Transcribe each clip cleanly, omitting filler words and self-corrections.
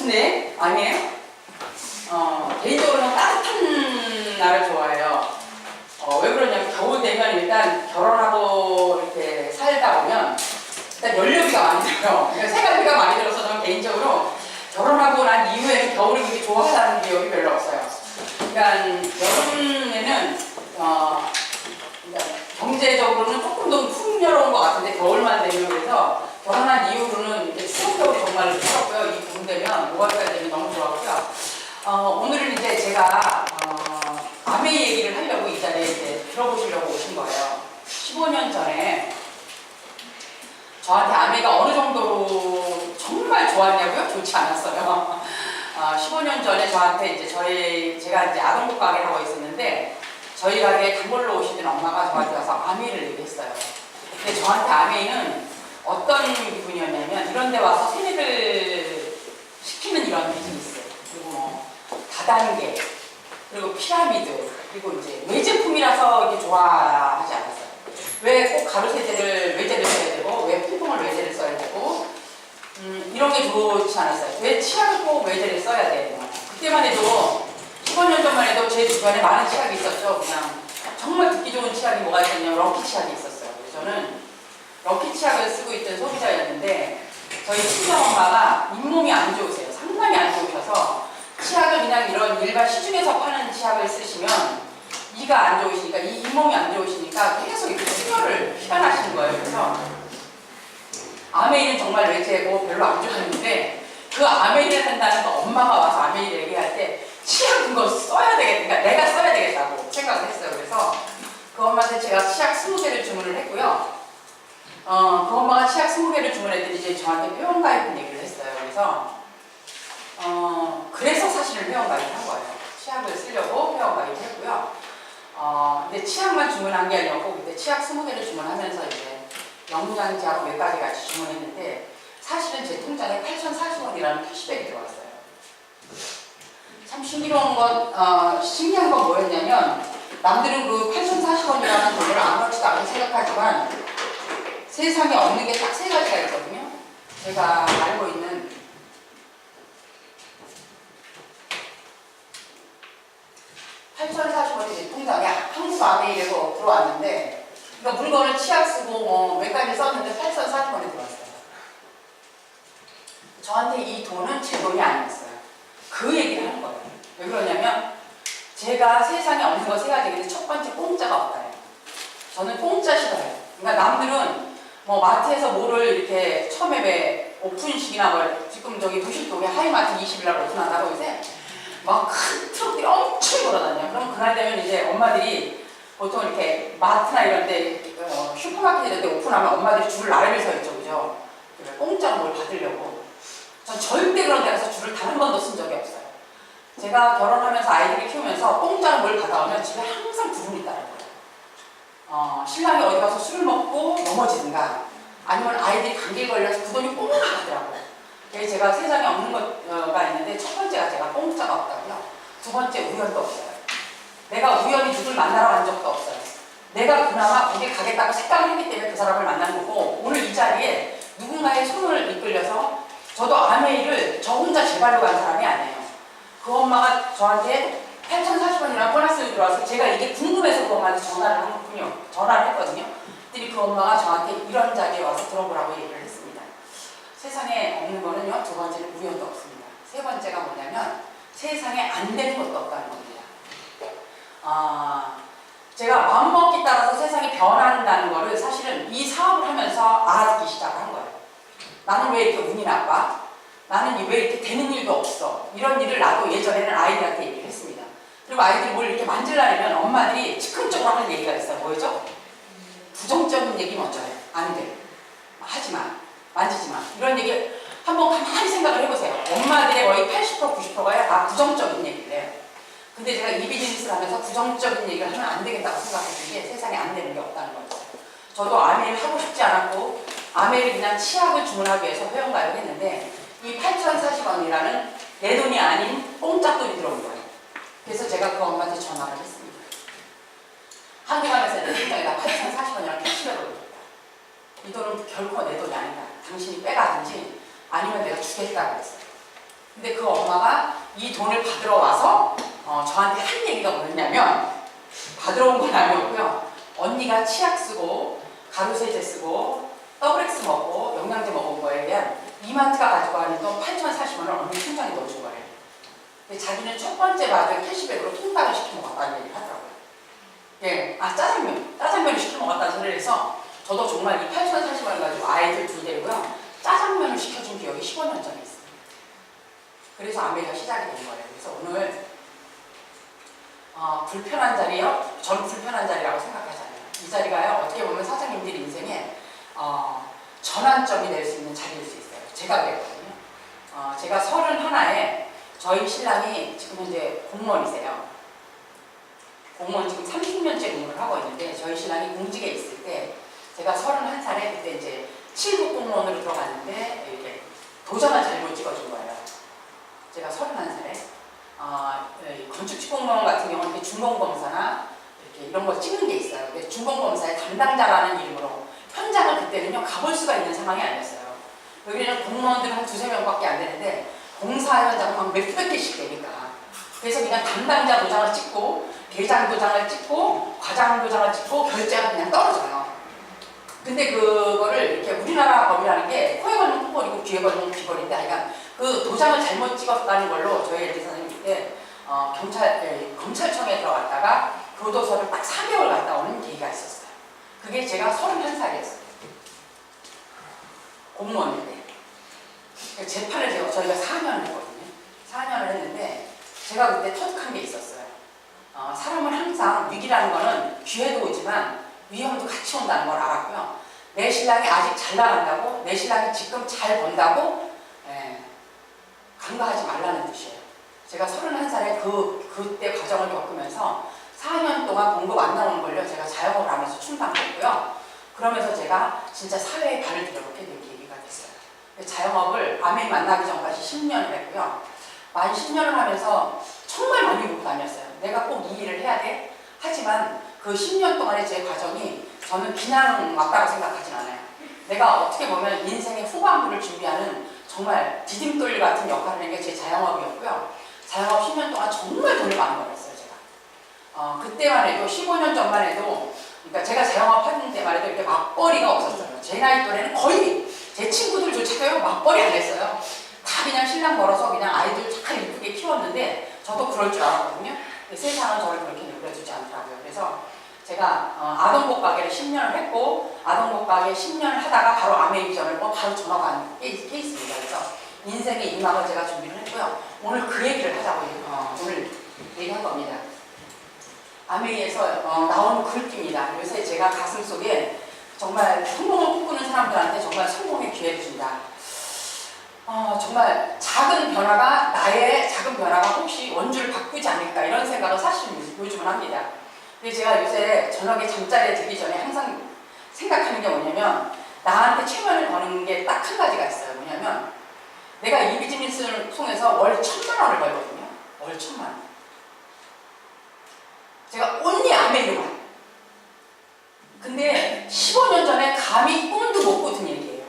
무슨데? 아니에요? 개인적으로는 따뜻한 날을 좋아해요. 왜 그러냐면 겨울 되면 일단 결혼하고 이렇게 살다 보면 일단 연료비가 많이 들어요. 그러니까 생활비가 많이 들어서 저는 개인적으로 결혼하고 난 이후에는 겨울을 그렇게 좋아하는 기억이 별로 없어요. 그러니까 여름에는 그러니까 경제적으로는 조금 더 풍요로운 것 같은데 겨울만 되면 그래서 결혼한 이후로는 이제 추석 겨울이 정말 싫었고요. 이 봄 되면 5월까지 되면 너무 좋았고요. 오늘은 이제 제가 아메이 얘기를 하려고 이 자리에 이제 들어보시려고 오신 거예요. 15년 전에 저한테 아메이가 어느 정도로 정말 좋았냐고요? 좋지 않았어요. 15년 전에 저한테 이제 제가 이제 아동복 가게를 하고 있었는데 저희 가게에 단골로 오시던 엄마가 저한테 와서 아메이를 얘기했어요. 근데 저한테 아메이는 어떤 분이었냐면 이런 데 와서 세뇌를 시키는 이런 비즈니스, 그리고 뭐 다단계, 그리고 피라미드, 그리고 이제 외제품이라서 이렇게 좋아하지 않았어요. 왜 꼭 가로세제를 외제를 써야 되고 왜 필통을 외제를 써야 되고 이런 게 좋지 않았어요. 왜 치약을 꼭 외제를 써야 되는 거예요. 그때만 해도 15년 전만 해도 제 주변에 많은 치약이 있었죠. 그냥 정말 듣기 좋은 치약이 뭐가 있었냐면 럭키 치약이 있었어요. 그래서 저는 럭키 치약을 쓰고 있던 소비자였는데 저희 친정엄마가 잇몸이 안 좋으세요. 상당히 안 좋으셔서 치약을 그냥 이런 일반 시중에서 파는 치약을 쓰시면 이가 안 좋으시니까 이 잇몸이 안 좋으시니까 계속 이렇게 수혈을 피가 나시는 거예요. 그래서 아메이는 정말 외제고 별로 안 좋았는데 그 아메이를 한다는 거 엄마가 와서 아메이를 얘기할 때 치약 이거 써야 되겠다. 그러니까 내가 써야 되겠다고 생각을 했어요. 그래서 그 엄마한테 제가 치약 20개를 주문을 했고요. 그 엄마가 치약 20개를 주문했더니 이제 저한테 회원가입 얘기를 했어요. 그래서 사실은 회원가입을 한 거예요. 치약을 쓰려고 회원가입을 했고요. 근데 치약만 주문한 게 아니었고 그때 치약 20개를 주문하면서 이제 영양제하고 몇 가지 같이 주문했는데 사실은 제 통장에 8,040원이라는 캐시백이 들어왔어요. 참 신기한 건 뭐였냐면 남들은 그 8,040원이라는 돈을 아무렇지도 않게 생각하지만 세상에 없는 게 딱 3가지가 있거든요. 제가 알고 있는 8,040원이 제 통장에 한국 아메이에서 들어왔는데 그러니까 물건을 치약 쓰고 몇 가지 썼는데 8,040원이 들어왔어요. 저한테 이 돈은 제 돈이 아니었어요. 그 얘기를 하는 거예요. 왜 그러냐면 제가 세상에 없는 거 3가지인데 첫 번째 공짜가 없다요. 저는 공짜 싫어요. 그러니까 남들은 뭐 마트에서 뭐를 이렇게 처음에 왜 오픈식이나 뭐 지금 저기 무실동에 하이마트 20일날 오픈한다고 요새 막 큰 트럭들이 엄청 돌아다녀요. 그럼 그날 되면 이제 엄마들이 보통 이렇게 마트나 이런 데 슈퍼마켓 이런 데 오픈하면 엄마들이 줄을 나르게 서 있죠. 그죠? 공짜로 뭘 받으려고. 전 절대 그런 데 가서 줄을 단 한 번도 쓴 적이 없어요. 제가 결혼하면서 아이들을 키우면서 공짜로 뭘 받아오면 집에 항상 두 분이 있다는 거예요. 신랑이 어디 가서 술을 먹고 넘어지든가 아니면 아이들이 감기에 걸려서 그 돈이 꼭 나가더라고요. 그래서 제가 세상에 없는 거가 있는데 첫 번째가 제가 공짜가 없다고요. 두 번째 우연도 없어요. 내가 우연히 누굴 만나러 간 적도 없어요. 내가 그나마 거기 가겠다고 생각을 했기 때문에 그 사람을 만난 거고 오늘 이 자리에 누군가의 손을 이끌려서 저도 아메이를 저 혼자 제발로 간 사람이 아니에요. 그 엄마가 저한테 8,040원이라는 보너스를 들어와서 제가 이게 궁금해서 그 엄마한테 전화를 했거든요. 그랬더니 그 엄마가 저한테 이런 자리에 와서 들어보라고 얘기를 했습니다. 세상에 없는 거는요, 두 번째는 우연도 없습니다. 세 번째가 뭐냐면 세상에 안 되는 것도 없다는 겁니다. 제가 마음먹기에 따라서 세상이 변한다는 거를 사실은 이 사업을 하면서 알아듣기 시작한 거예요. 나는 왜 이렇게 운이 나빠? 나는 왜 이렇게 되는 일도 없어? 이런 일을 나도 예전에는 아이들한테 얘기를 했습니다. 그리고 아이들이 뭘 이렇게 만지려면 엄마들이 즉흥적으로 하는 얘기가 있어요. 뭐죠? 부정적인 얘기 먼저 해요. 안 돼. 하지 마. 만지지 마. 이런 얘기 한번 가만히 생각을 해보세요. 엄마들의 거의 80% 90%가 다 부정적인 얘기를 해요. 근데 제가 이 비즈니스를 하면서 부정적인 얘기를 하면 안 되겠다고 생각했던 게 세상에 안 되는 게 없다는 거죠. 저도 아메이를 하고 싶지 않았고 아메이를 그냥 치약을 주문하기 위해서 회원가입을 했는데 이 8,040원이라는 내 돈이 아닌 공짜 돈이 들어온 거예요. 그래서 제가 그 엄마한테 전화를 했습니다. 한국안에서 내 통장에다 8,040원이라는 캐시백을 줬다. 이 돈은 결코 내 돈이 아니다. 당신이 빼가든지 아니면 내가 주겠다고 했어요. 근데 그 엄마가 이 돈을 받으러 와서 저한테 한 얘기가 뭐였냐면, 받으러 온 건 아니었고요. 언니가 치약 쓰고 가루세제 쓰고 더블엑스 먹고 영양제 먹은 거에 대한 이마트가 가지고 가는 돈 8,040원 을 언니 통장에 넣어준 거예요. 근데 자기는 첫 번째 받은 캐시백으로 통닭을 시켜 먹었다는 얘기를 하더라고요. 예, 짜장면을 시켜 먹었다는 소리를 해서 저도 정말 이 8,040원을 가지고 아이들 둘 데리고요. 짜장면을 시켜준 기억이 15년 전에 있어요. 그래서 아메리가 시작이 된 거예요. 그래서 오늘 불편한 자리요? 저는 불편한 자리라고 생각하잖아요. 이 자리가요, 어떻게 보면 사장님들 인생에 전환점이 될 수 있는 자리일 수 있어요. 제가 그랬거든요. 제가 31에 저희 신랑이 지금 현재 공무원이세요. 공무원 지금 30년째 근무를 하고 있는데, 저희 신랑이 공직에 있을 때 제가 31살에 그때 이제 7급 공무원으로 들어갔는데 이렇게 도장을 잘못 찍어준 거예요. 제가 31살에 건축직 공무원 같은 경우는 준공검사나 이렇게 이런 거 찍는 게 있어요. 근데 준공검사의 담당자라는 이름으로 현장을 그때는요 가볼 수가 있는 상황이 아니었어요. 여기는 공무원들 한 2~3명밖에 안 되는데 공사 현장은 막 몇백 개씩 되니까, 그래서 그냥 담당자 도장을 찍고 대장 도장을 찍고 과장 도장을 찍고 결제가 그냥 떨어져요. 근데 그거를 이렇게 우리나라 법이라는 게 코에 걸면 코걸이고 귀에 걸면 귀걸인데, 하여간 그 도장을 잘못 찍었다는 걸로 저희 애들 선생님 때 검찰청에 들어갔다가 교도소를 딱 4개월 갔다 오는 계기가 있었어요. 그게 제가 31살이었어요. 공무원일 때. 재판을 저희가 4년을 했거든요. 4년을 했는데 제가 그때 터득한 게 있었어요. 사람은 항상 위기라는 거는 기회도 오지만 위험도 같이 온다는 걸 알았고요. 내 신랑이 아직 잘 나간다고, 내 신랑이 지금 잘 번다고 간과하지 말라는 뜻이에요. 제가 31살에 그때 과정을 겪으면서 4년 동안 공급 안 나오는 걸요, 제가 자영업을 하면서 충당했고요. 그러면서 제가 진짜 사회에 발을 들여놓게 된 계기가 됐어요. 자영업을 아메이 만나기 전까지 10년을 했고요. 만 10년을 하면서 정말 많이 울고 다녔어요. 내가 꼭 이 일을 해야 돼? 하지만 그 10년 동안의 제 과정이 저는 그냥 왔다고 생각하진 않아요. 내가 어떻게 보면 인생의 후반부를 준비하는 정말 디딤돌 같은 역할을 한 게 제 자영업이었고요. 자영업 10년 동안 정말 돈을 많이 벌었어요, 제가. 그때만 해도 15년 전만 해도, 그러니까 제가 자영업 하는 때만 해도 이렇게 맞벌이가 없었어요. 제 나이 또래는 거의 제 친구들조차도요 맞벌이 안 했어요. 다 그냥 신랑 벌어서 그냥 아이들 잘 이쁘게 키웠는데 저도 그럴 줄 알았거든요. 세상은 저를 그렇게 내버려두지 않더라고요. 그래서 제가 아동복 가게를 10년을 했고, 아동복 가게 10년을 하다가 바로 아메이비전을 바로 전화가 온 케이스입니다. 그래서 인생의 이막을 제가 준비를 했고요. 오늘 그 얘기를 하자고 오늘 얘기한 겁니다. 아메이에서 나온 글귀입니다. 요새 제가 가슴속에 정말 성공을 꿈꾸는 사람들한테 정말 성공의 기회를 준다. 정말 작은 변화가, 나의 작은 변화가 혹시 원주를 바꾸지 않을까, 이런 생각을 사실 요즘은 합니다. 근데 제가 요새 저녁에 잠자리에 들기 전에 항상 생각하는 게 뭐냐면, 나한테 최면을 거는 게 딱 한 가지가 있어요. 뭐냐면, 내가 이 비즈니스를 통해서 월 1,000만 원을 벌거든요. 월 1,000만 원. 제가 온리 아메리만. 근데 15년 전에 감히 꿈도 못 꾸던 얘기예요.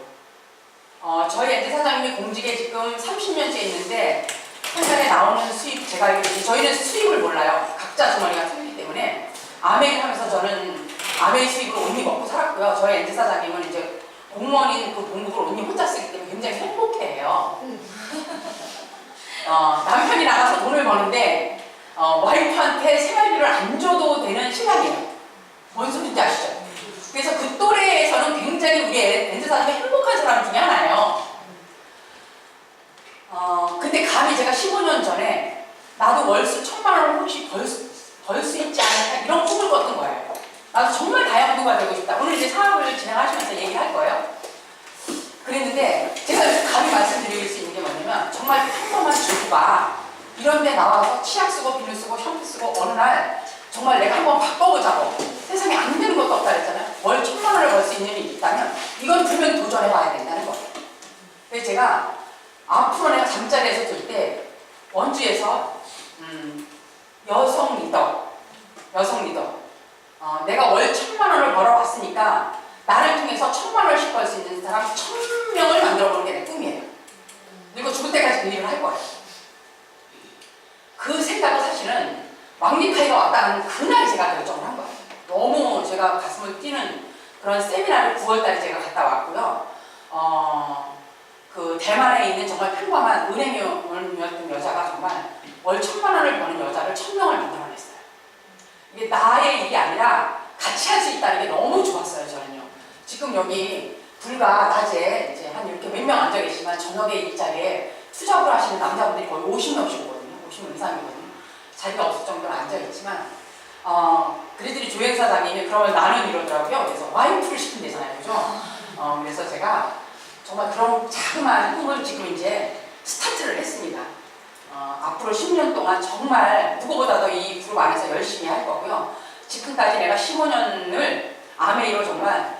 저희 엔지 사장님이 공직에 지금 30년째 있는데 한 달에 나오는 수입, 제가 알기로는 저희는 수입을 몰라요. 각자 주머니가 틀리기 때문에 아메이 하면서 저는 아메이 수입으로 온리 먹고 살았고요. 저희 엔지 사장님은 이제 공무원인 그 봉급을 온리 혼자 쓰기 때문에 굉장히 행복해해요. 남편이 나가서 돈을 버는데 와이프한테 생활비를 안 줘도 되는 신랑이에요. 뭔 소리인지 아시죠? 그래서 그 또래에서는 굉장히 우리 엔지 사장님이 행복한 사람 중에 하나예요. 근데 감히 제가 15년 전에 나도 월수 1,000만 원을 혹시 벌 수 있지 않을까, 이런 꿈을 꿨던 거예요. 나도 정말 다양도가 되고 싶다. 오늘 이제 사업을 진행하시면서 얘기할 거예요. 그랬는데 제가 감히 말씀드릴 수 있는 게 뭐냐면, 정말 평범한 주부가 이런 데 나와서 치약 쓰고 비누 쓰고 샴푸 쓰고 어느 날 정말 내가 한번 바꿔보자고, 세상에 안 되는 것도 없다 그랬잖아요. 월 1,000만 원을 벌 수 있는 일이 있다면 이건 분명히 도전해봐야 된다는 거예요. 그래서 제가 앞으로 내가 잠자리에서 들 때 원주에서 여성 리더, 내가 월 1,000만 원을 벌어왔으니까 나를 통해서 1,000만 원씩 벌 수 있는 사람 1,000명을 만들어보는 게 내 꿈이에요. 그리고 죽을 때까지 그 일을 할 거예요. 그런 세미나를 9월달에 제가 갔다 왔고요. 그 대만에 있는 정말 평범한 은행원이었던 여자가 정말 월 1,000만 원을 버는 여자를 1,000명을 만들어냈어요. 이게 나의 일이 아니라 같이 할 수 있다는 게 너무 좋았어요, 저는요. 지금 여기 불과 낮에 이제 한 이렇게 몇 명 앉아 계시지만 저녁에 이 자리에 투잡을 하시는 남자분들이 거의 50명씩 오거든요. 50명 이상이거든요. 자리가 없을 정도로 앉아 있지만, 그래들이 조행사장님이 그러면 나는 이러더라고요. 그래서 와이프를 시킨대잖아요, 그죠? 그래서 제가 정말 그런 자그마한 꿈을 지금 이제 스타트를 했습니다. 앞으로 10년 동안 정말 누구보다도 이 그룹 안에서 열심히 할 거고요. 지금까지 내가 15년을 아메이로 정말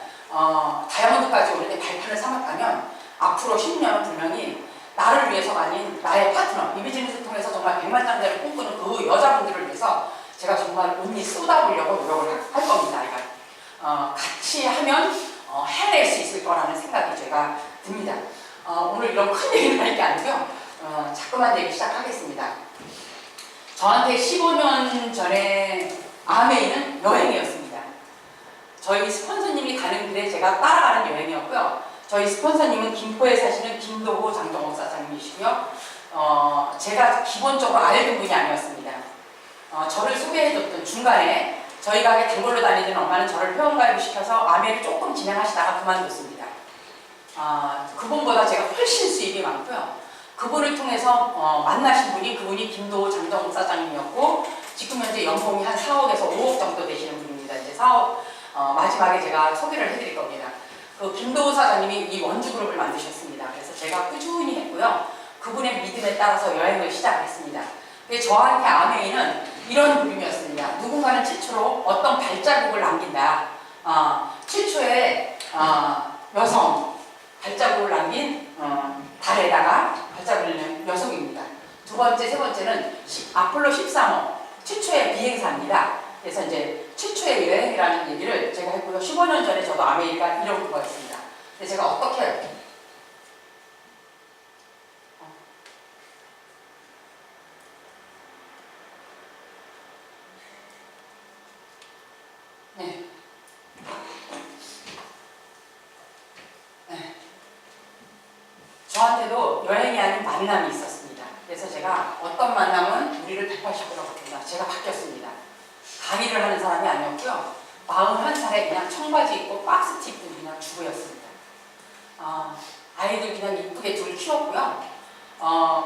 다이아몬드까지 오는데 발판을 삼았다면 앞으로 10년은 분명히 나를 위해서가 아닌 나의 파트너, 이 비즈니스를 통해서 정말 백만장자를 꿈꾸는 그 여자분들을 위해서 제가 정말 온리 쏟아보려고 노력을 할 겁니다. 그러니까 같이 하면 해낼 수 있을 거라는 생각이 제가 듭니다. 오늘 이런 큰 얘기를 할 게 아니고요. 자꾸만 얘기 시작하겠습니다. 저한테 15년 전에 아메이는 여행이었습니다. 저희 스폰서님이 가는 길에 제가 따라가는 여행이었고요. 저희 스폰서님은 김포에 사시는 김도호 장정옥 사장님이시고요. 제가 기본적으로 알던 분이 아니었습니다. 저를 소개해줬던 중간에 저희 가게 단골로 다니던 엄마는 저를 회원가입을 시켜서 아메이를 조금 진행하시다가 그만뒀습니다. 그분보다 제가 훨씬 수입이 많고요. 그분을 통해서 만나신 분이 그분이 김도호 장정옥 사장님이었고 지금 현재 연봉이 한 4억에서 5억 정도 되시는 분입니다. 이제 4억 마지막에 제가 소개를 해드릴 겁니다. 그 김도호 사장님이 이 원주그룹을 만드셨습니다. 그래서 제가 꾸준히 했고요. 그분의 믿음에 따라서 여행을 시작했습니다. 저한테 아메이는 이런 그림이었습니다. 누군가는 최초로 어떤 발자국을 남긴다. 최초의 여성 발자국을 남긴 달에다가 발자국을 남긴 여성입니다. 두 번째, 세 번째는 아폴로 13호 최초의 비행사입니다. 그래서 이제 최초의 여행이라는 얘기를 제가 했고요. 15년 전에 저도 아메리카 이런 거였습니다. 근데 제가 어떻게 저한테도 여행이 아닌 만남이 있었습니다. 그래서 제가 어떤 만남은 우리를 180도로 바꾼다. 제가 바뀌었습니다. 강의를 하는 사람이 아니었고요. 41살에 그냥 청바지 입고 박스티 입고 그냥 주부였습니다. 아이들 그냥 이쁘게 둘 키웠고요.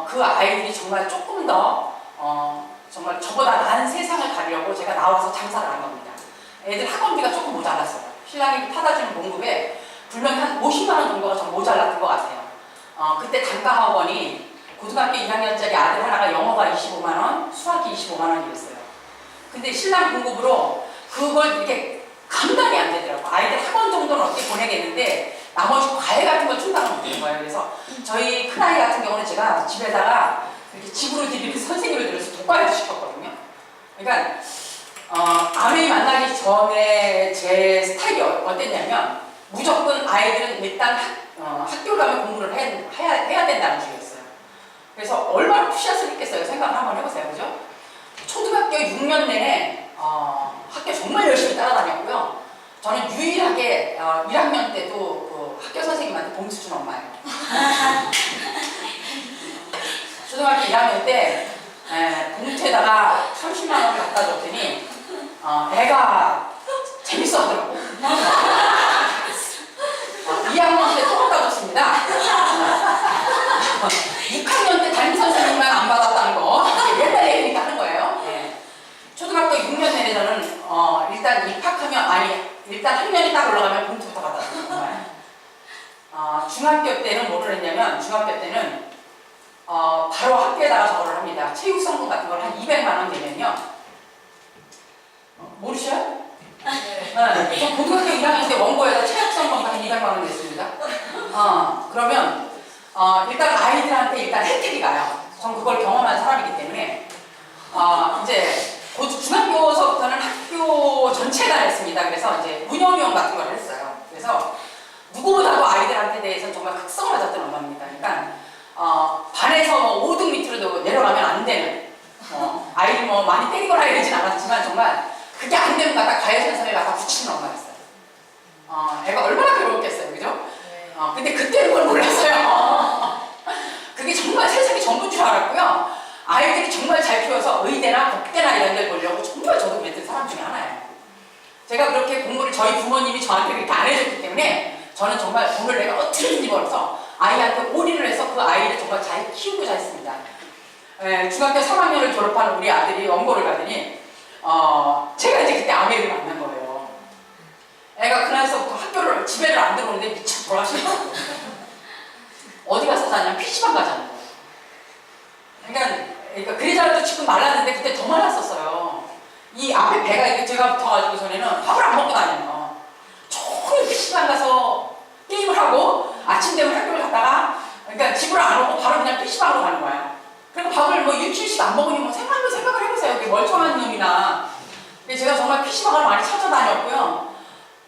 그 아이들이 정말 조금 더 정말 저보다 나은 세상을 가려고 제가 나와서 장사를 한 겁니다. 애들 학원비가 조금 모자랐어요. 신랑이 타다주는 봉급에 분명히 한 50만 원 정도가 좀 모자랐던 것 같아요. 그때 단과학원이 고등학교 2학년짜리 아들 하나가 영어가 25만 원, 수학이 25만 원이었어요. 근데 신랑 공급으로 그걸 이렇게 감당이 안 되더라고요. 아이들 학원 정도는 어떻게 보내겠는데 나머지 과외 같은 걸 충당을 못 되는 거예요. 그래서 저희 큰아이 같은 경우는 제가 집에다가 이렇게 집으로 들이는 선생님을 들여서 독과에도 시켰거든요. 그러니까 아메이 만나기 전에 제 스타일이 어땠냐면 무조건 아이들은 일단 학교 가면 공부를 해야 된다는 주의였어요. 그래서 얼마나 푸시아스를 했겠어요. 생각을 한번 해보세요. 그죠? 초등학교 6년 내내 학교 정말 열심히 따라다녔고요. 저는 유일하게 1학년 때도 그 학교 선생님한테 봉투 준 엄마예요. 초등학교 1학년 때 봉투에다가 30만 원을 갖다 줬더니 애가 재밌어 하더라고. 2학년 때 또 갖다 줬습니다. 6학년 때 담임 선생님만 안 받았다는 거 옛날 얘기니까 하는 거예요. 초등학교 6년 내내 저는 일단 입학하면 일단 학년이 딱 올라가면 봉투부터 갖다 줬어요. 중학교 때는 뭐를 했냐면 중학교 때는 바로 학교에다가 저거를 합니다. 체육성분 같은 걸 한 200만 원 되면요. 모르셔요? 네. 저 고등학교 1학년 때 원고에다 체육성분가 한 200만 원 냈습니다. 그러면 일단 아이들한테 일단 혜택이 가요. 전 그걸 경험한 사람이기 때문에 이제 중학교서부터는 학교 전체가 했습니다. 그래서 이제 운영위원 같은 걸 했어요. 그래서 누구보다도 아이들한테 대해서 정말 극성 맞았던 엄마입니다. 그러니까 반에서 5등 밑으로도 내려가면 안 되는 아이를 뭐 많이 때리거나 이러진 않았지만 정말 그게 안 되면 갖다 과외 선생을 갖다 붙이는 엄마였어요. 애가 얼마나 괴로웠겠어요, 그죠? 근데 그때는 그걸 몰랐어요. 그게 정말 세상이 전부인 줄 알았고요. 아이들이 정말 잘 키워서 의대나 복대나 이런 데를 보려고 정말 저도 그랬던 사람 중에 하나예요. 제가 그렇게 공부를 저희 부모님이 저한테 그렇게 안 해줬기 때문에 저는 정말 돈을 내가 어떻게든지 벌어서 아이한테 올인을 해서 그 아이를 정말 잘 키우고자 했습니다. 중학교 3학년을 졸업한 우리 아들이 원고를 가더니 제가 이제 그때 아내를 만난 거예요. 애가 그날서부터 학교를 집에를 안 들어오는데 미쳐 돌아가시더라고요. 어디 가서 자냐면 PC방 가자는 거예요. 그러니까 그래자라도 지금 말랐는데 그때 더 말랐었어요. 이 앞에 배가 이렇게 제가 붙어가지고 전에는 밥을 안 먹고 다녀요. 종일 PC방 가서 게임을 하고 아침 되면 학교를 갔다가 그러니까 집으로 안 오고 바로 그냥 PC방으로 가는 거야. 그리고 밥을 뭐 일주일씩 안 먹으니 뭐 생각을 해보세요. 이게 멀쩡한 놈이나. 근데 제가 정말 PC방을 많이 찾아다녔고요.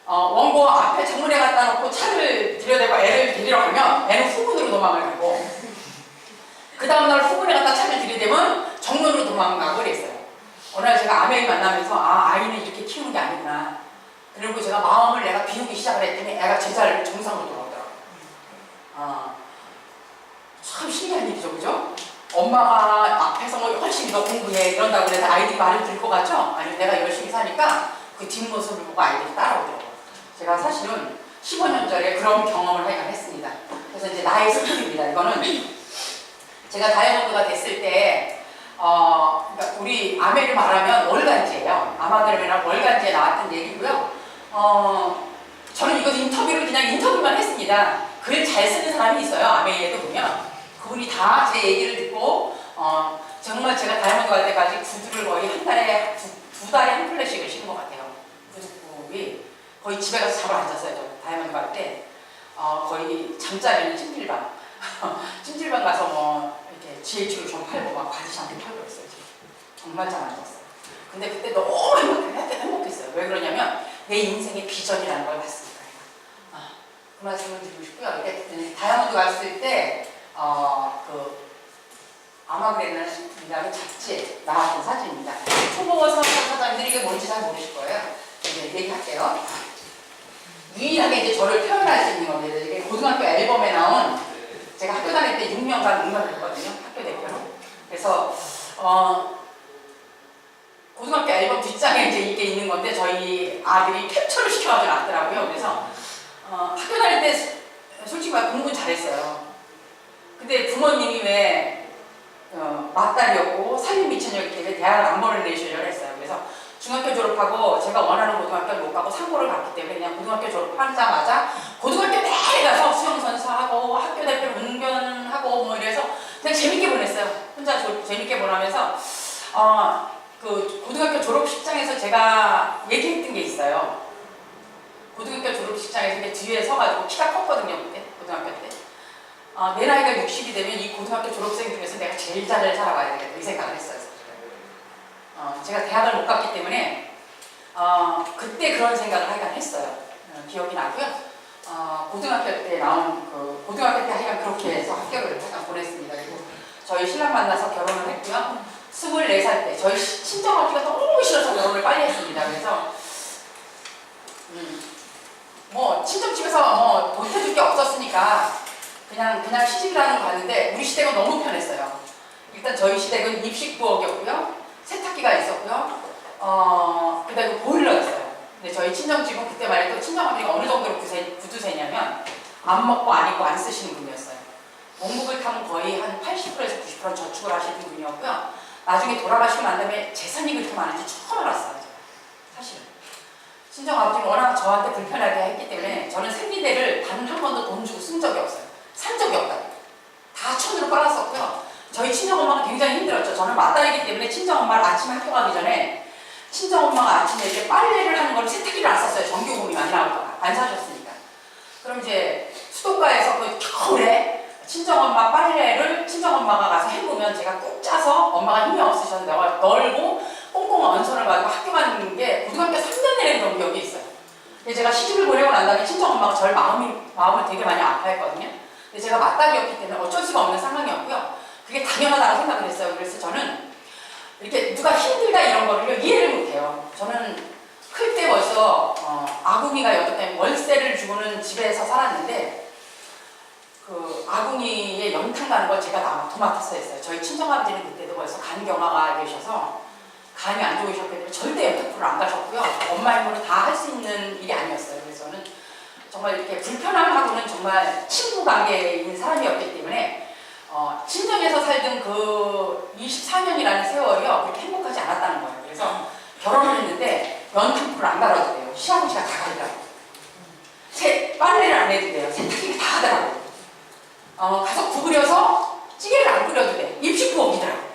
원고 앞에 정문에 갖다 놓고 차를 들여대고 애를 데리러 가면 애는 후문으로 도망을 가고 그 다음날 후문에 갖다 차를 들이대면 정문으로 도망가고 그랬어요. 어느 날 제가 아내를 만나면서 아이는 이렇게 키우는 게 아니구나. 그리고 제가 마음을 내가 비우기 시작을 했더니 애가 제자를 정상으로 돌아오더라고요. 참 신기한 일이죠, 그죠? 엄마가 앞에서 뭐 훨씬 더 공부해 이런다고 해서 아이들이 말을 들을 것 같죠? 아니면 내가 열심히 사니까 그 뒷모습을 보고 아이들이 따라오더라고요. 제가 사실은 15년 전에 그런 경험을 하긴 했습니다. 그래서 이제 나의 스킬입니다. 이거는 제가 다이아몬드가 됐을 때 그러니까 우리 아메를 말하면 월간지예요. 아마그램이나 월간지에 나왔던 얘기고요. 저는 이거 인터뷰를 그냥 인터뷰만 했습니다. 글 잘 쓰는 사람이 있어요. 아메이에도 보면 그분이 다 제 얘기를 듣고 정말 제가 다이아몬드 갈 때까지 구두를 거의 한 달에 두 달에 한 플래씩을 신은 것 같아요. 구두굽이 거의 집에 가서 잠을 안 잤어요. 저 다이아몬드 갈 때 거의 잠자리는 찜질방 찜질방 가서 뭐 이렇게 GH를 좀 팔고 막 바디 샴푸 팔고 그랬어요. 정말 잠 안 잤어요. 근데 그때 너무 행복했어요. 왜 그러냐면 내 인생의 비전이라는 걸 봤으니까요. 그 말씀을 드리고 싶고요. 이렇게 다이아몬드 갔을 때 그 아마그레나라는 잡지에 나왔던 사진입니다. 초보 사장님들이 이게 뭔지 잘 모르실 거예요. 이제 얘기할게요. 유일하게 이제 저를 표현할 수 있는 겁니다. 이게 고등학교 앨범에 나온 제가 학교 다닐 때 6년간 음악을 했거든요. 학교 대표로. 그래서 고등학교 앨범 뒷장에 이제 이게 있는 건데 저희 아들이 캡처를 시켜가지고 놨더라고요. 그래서 학교 다닐 때 솔직히 말 공부 잘했어요. 근데 부모님이 왜 맞딸이었고 살림 미천이었기 때문에 대학을 안 보내주려고 했어요. 그래서 중학교 졸업하고 제가 원하는 고등학교를 못 가고 상고를 갔기 때문에 그냥 고등학교 졸업하자마자 고등학교 내내 가서 수영선수하고 학교 대표 운전하고 뭐 이래서 그냥 재밌게 보냈어요. 혼자 재밌게 보내면서 그 고등학교 졸업식장에서 제가 얘기했던 게 있어요. 고등학교 졸업식장에서 근데 뒤에 서가지고 키가 컸거든요. 그때 고등학교 때. 내 나이가 60이 되면 이 고등학교 졸업생 중에서 내가 제일 잘 살아가야 되겠다 이 생각을 했어요. 제가 대학을 못 갔기 때문에 그때 그런 생각을 하여간 했어요. 기억이 나고요. 고등학교 때 나온 그 고등학교 때 하여간 그렇게 해서 학교를 하여간 보냈습니다. 그리고 저희 신랑 만나서 결혼을 했고요. 24살 때 저희 친정아버지가 너무 싫어서 결혼을 빨리 했습니다. 그래서 뭐 친정집에서 뭐 보태줄 게 없었으니까 그냥 시집이라는 거 갔는데 우리 시댁은 너무 편했어요. 일단 저희 시댁은 입식 부엌이었고요. 세탁기가 있었고요. 그다음에 보일러였어요. 근데 저희 친정집은 그때 말해도 친정아버지가 어느 정도로 구두쇠냐면 안 먹고 안 입고 안 쓰시는 분이었어요. 목목을 타면 거의 한 80%에서 90%는 저축을 하시는 분이었고요. 나중에 돌아가시고 난 다음에 재산이 그렇게 많은지 처음 알았어요. 사실은. 친정아버지는 워낙 저한테 불편하게 했기 때문에 저는 생리대를 단 한 번도 돈 주고 쓴 적이 없어요. 산 적이 없다고. 다 천으로 빨았었고요. 저희 친정엄마가 굉장히 힘들었죠. 저는 맞딸이기 때문에 친정엄마를 아침에 학교 가기 전에 친정엄마가 아침에 이렇게 빨래를 하는 걸 세탁기를 안 썼어요. 전기요금이 많이 나올까봐. 안 사셨으니까. 그럼 이제 수도가에서 그 겨울에 친정엄마 빨래를 친정엄마가 가서 헹구면 제가 꾹 짜서 엄마가 힘이 없으셔서 내가 널고 꽁꽁 언선을 가지고 학교 가는 게 고등학교 3년 내내 그런 기억이 있어요. 근데 제가 시집을 보내고 난 다음에 친정엄마가 저를 마음을 되게 많이 아파했거든요. 근데 제가 맞딸이었기 때문에 어쩔 수가 없는 상황이었고요. 그게 당연하다고 생각을 했어요. 그래서 저는 이렇게 누가 힘들다 이런 거를 이해를 못해요. 저는 클 때 벌써 아궁이가 여태 월세를 주고는 집에서 살았는데 그 아궁이에 연탄 가는 걸 제가 도맡아서 했어요. 저희 친정아버지는 그때도 벌써 간경화가 되셔서 간이 안 좋으셨기 때문에 절대 연탄불을 안 가셨고요. 엄마 힘으로 다 할 수 있는 일이 아니었어요. 그래서 저는 정말 이렇게 불편함하고는 정말 친구 관계에 있는 사람이었기 때문에 친정에서 살던 그 24년이라는 세월이요 그렇게 행복하지 않았다는 거예요. 그래서 결혼을 했는데 연탄불을 안 갈아도 돼요. 시아버지가 다 갈더라고요. 빨래를 안 해도 돼요. 세탁기가 다 하더라고요. 가서 구부려서 찌개를 안 끓여도 돼. 입식 부엌이더라고요.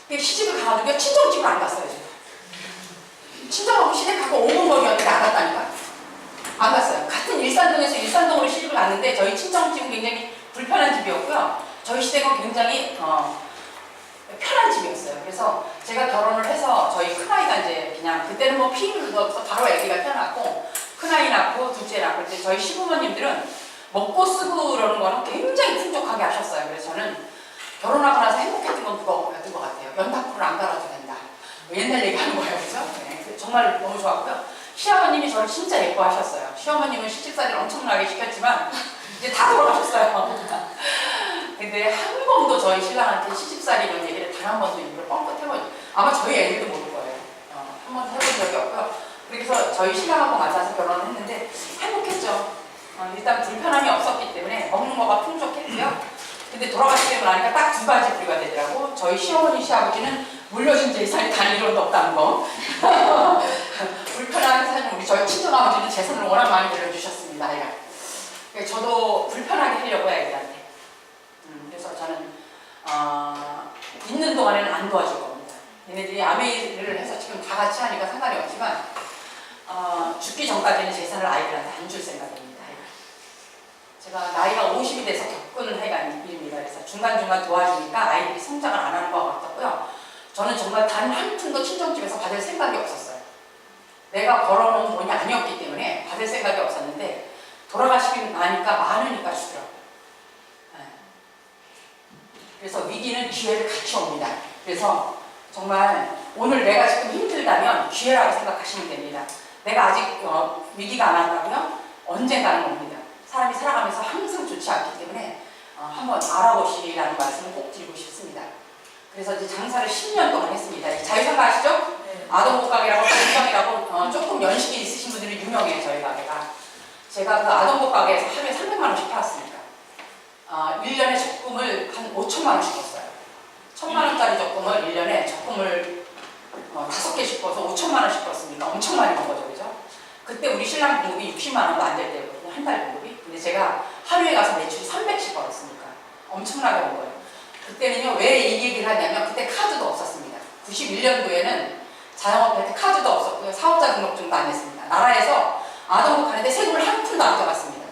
시집을 가가지고 친정집을 안 갔어요. 제가. 친정하고 시댁하고 5분 거리였는데 안 갔다니까. 안 갔어요. 같은 일산동에서 일산동으로 시집을 갔는데 저희 친정집은 굉장히 불편한 집이었고요. 저희 시댁은 굉장히 편한 집이었어요. 그래서 제가 결혼을 해서 저희 큰아이가 이제 그냥 그때는 뭐 피임도 없어 바로 아기가 태어났고 큰아이 낳고 둘째 낳고 이제 저희 시부모님들은 먹고 쓰고 그러는 거는 굉장히 풍족하게 하셨어요. 그래서 저는 결혼하고 나서 행복했던 건 그거였던 것 같아요. 연탄불을 안 갈아도 된다. 옛날 얘기하는 거예요. 그죠? 네, 정말 너무 좋았고요. 시아버님이 저를 진짜 예뻐하셨어요. 시어머님은 시집살이를 엄청나게 시켰지만 이제 다 돌아가셨어요. 근데 한 번도 저희 신랑한테 시집살이 이런 얘기를 단 한 번도 입으로 뻥끗 해본 아마 저희 애들도 모를 거예요. 한 번도 해본 적이 없고요. 그래서 저희 신랑하고 만나서 결혼을 했는데 행복했죠. 일단 불편함이 없었기 때문에 먹는 거가 풍족했고요. 근데 돌아가시고 나니까 딱 두 가지 부류가 되더라고. 저희 시어머니 시아버지는 물려준 재산이 단 1원도 없다는 거. 불편한 사실 우리 저희 친정아버지는 재산을 워낙 많이 물려주셨습니다. 저도 불편하게 하려고 해요, 애들한테. 그래서 저는 있는 동안에는 안 도와줄 겁니다. 얘네들이 아메이를 해서 지금 다 같이 하니까 상관이 없지만 죽기 전까지는 재산을 아이들한테 안 줄 생각입니다. 제가 나이가 50이 돼서 겪은 하여간 일입니다. 그래서 중간중간 도와주니까 아이들이 성장을 안 하는 것 같았고요. 저는 정말 단 한 푼도 친정집에서 받을 생각이 없었어요. 내가 벌어놓은 돈이 아니었기 때문에 받을 생각이 없었는데 돌아가시고 나니까 많으니까 주더라고요. 그래서 위기는 기회를 같이 옵니다. 그래서 정말 오늘 내가 지금 힘들다면 기회라고 생각하시면 됩니다. 내가 아직 위기가 안 왔다고요? 언젠가는 옵니다. 사람이 살아가면서 항상 좋지 않기 때문에 한번 알아보시라는 말씀을 꼭 드리고 싶습니다. 그래서 이제 장사를 10년 동안 했습니다. 자유상가 아시죠? 네. 아동복가게라고 공장이라고 조금 연식이 있으신 분들은 유명해요. 저희 가게가. 제가 그 아동복가게에서 하루에 300만 원씩 팔았으니까 1년에 적금을 한 5천만 원씩 줬어요. 1,000만 원짜리 적금을 1년에 적금을 5개씩 벌어서 5천만 원씩 벌었으니까 엄청 많이 번 거죠. 그죠? 그때 우리 신랑 봉급이 60만 원도 안 될 때거든요. 한 달 봉급이. 근데 제가 하루에 가서 매출이 300씩 벌었으니까 엄청나게 번 거예요. 그때는요, 왜 이 얘기를 하냐면 그때 카드도 없었습니다. 91년도에는 자영업할 때 카드도 없었고요. 사업자 등록증도 안 했습니다. 나라에서 아동복 하는데 세금을 한 푼도 안 떼갔습니다.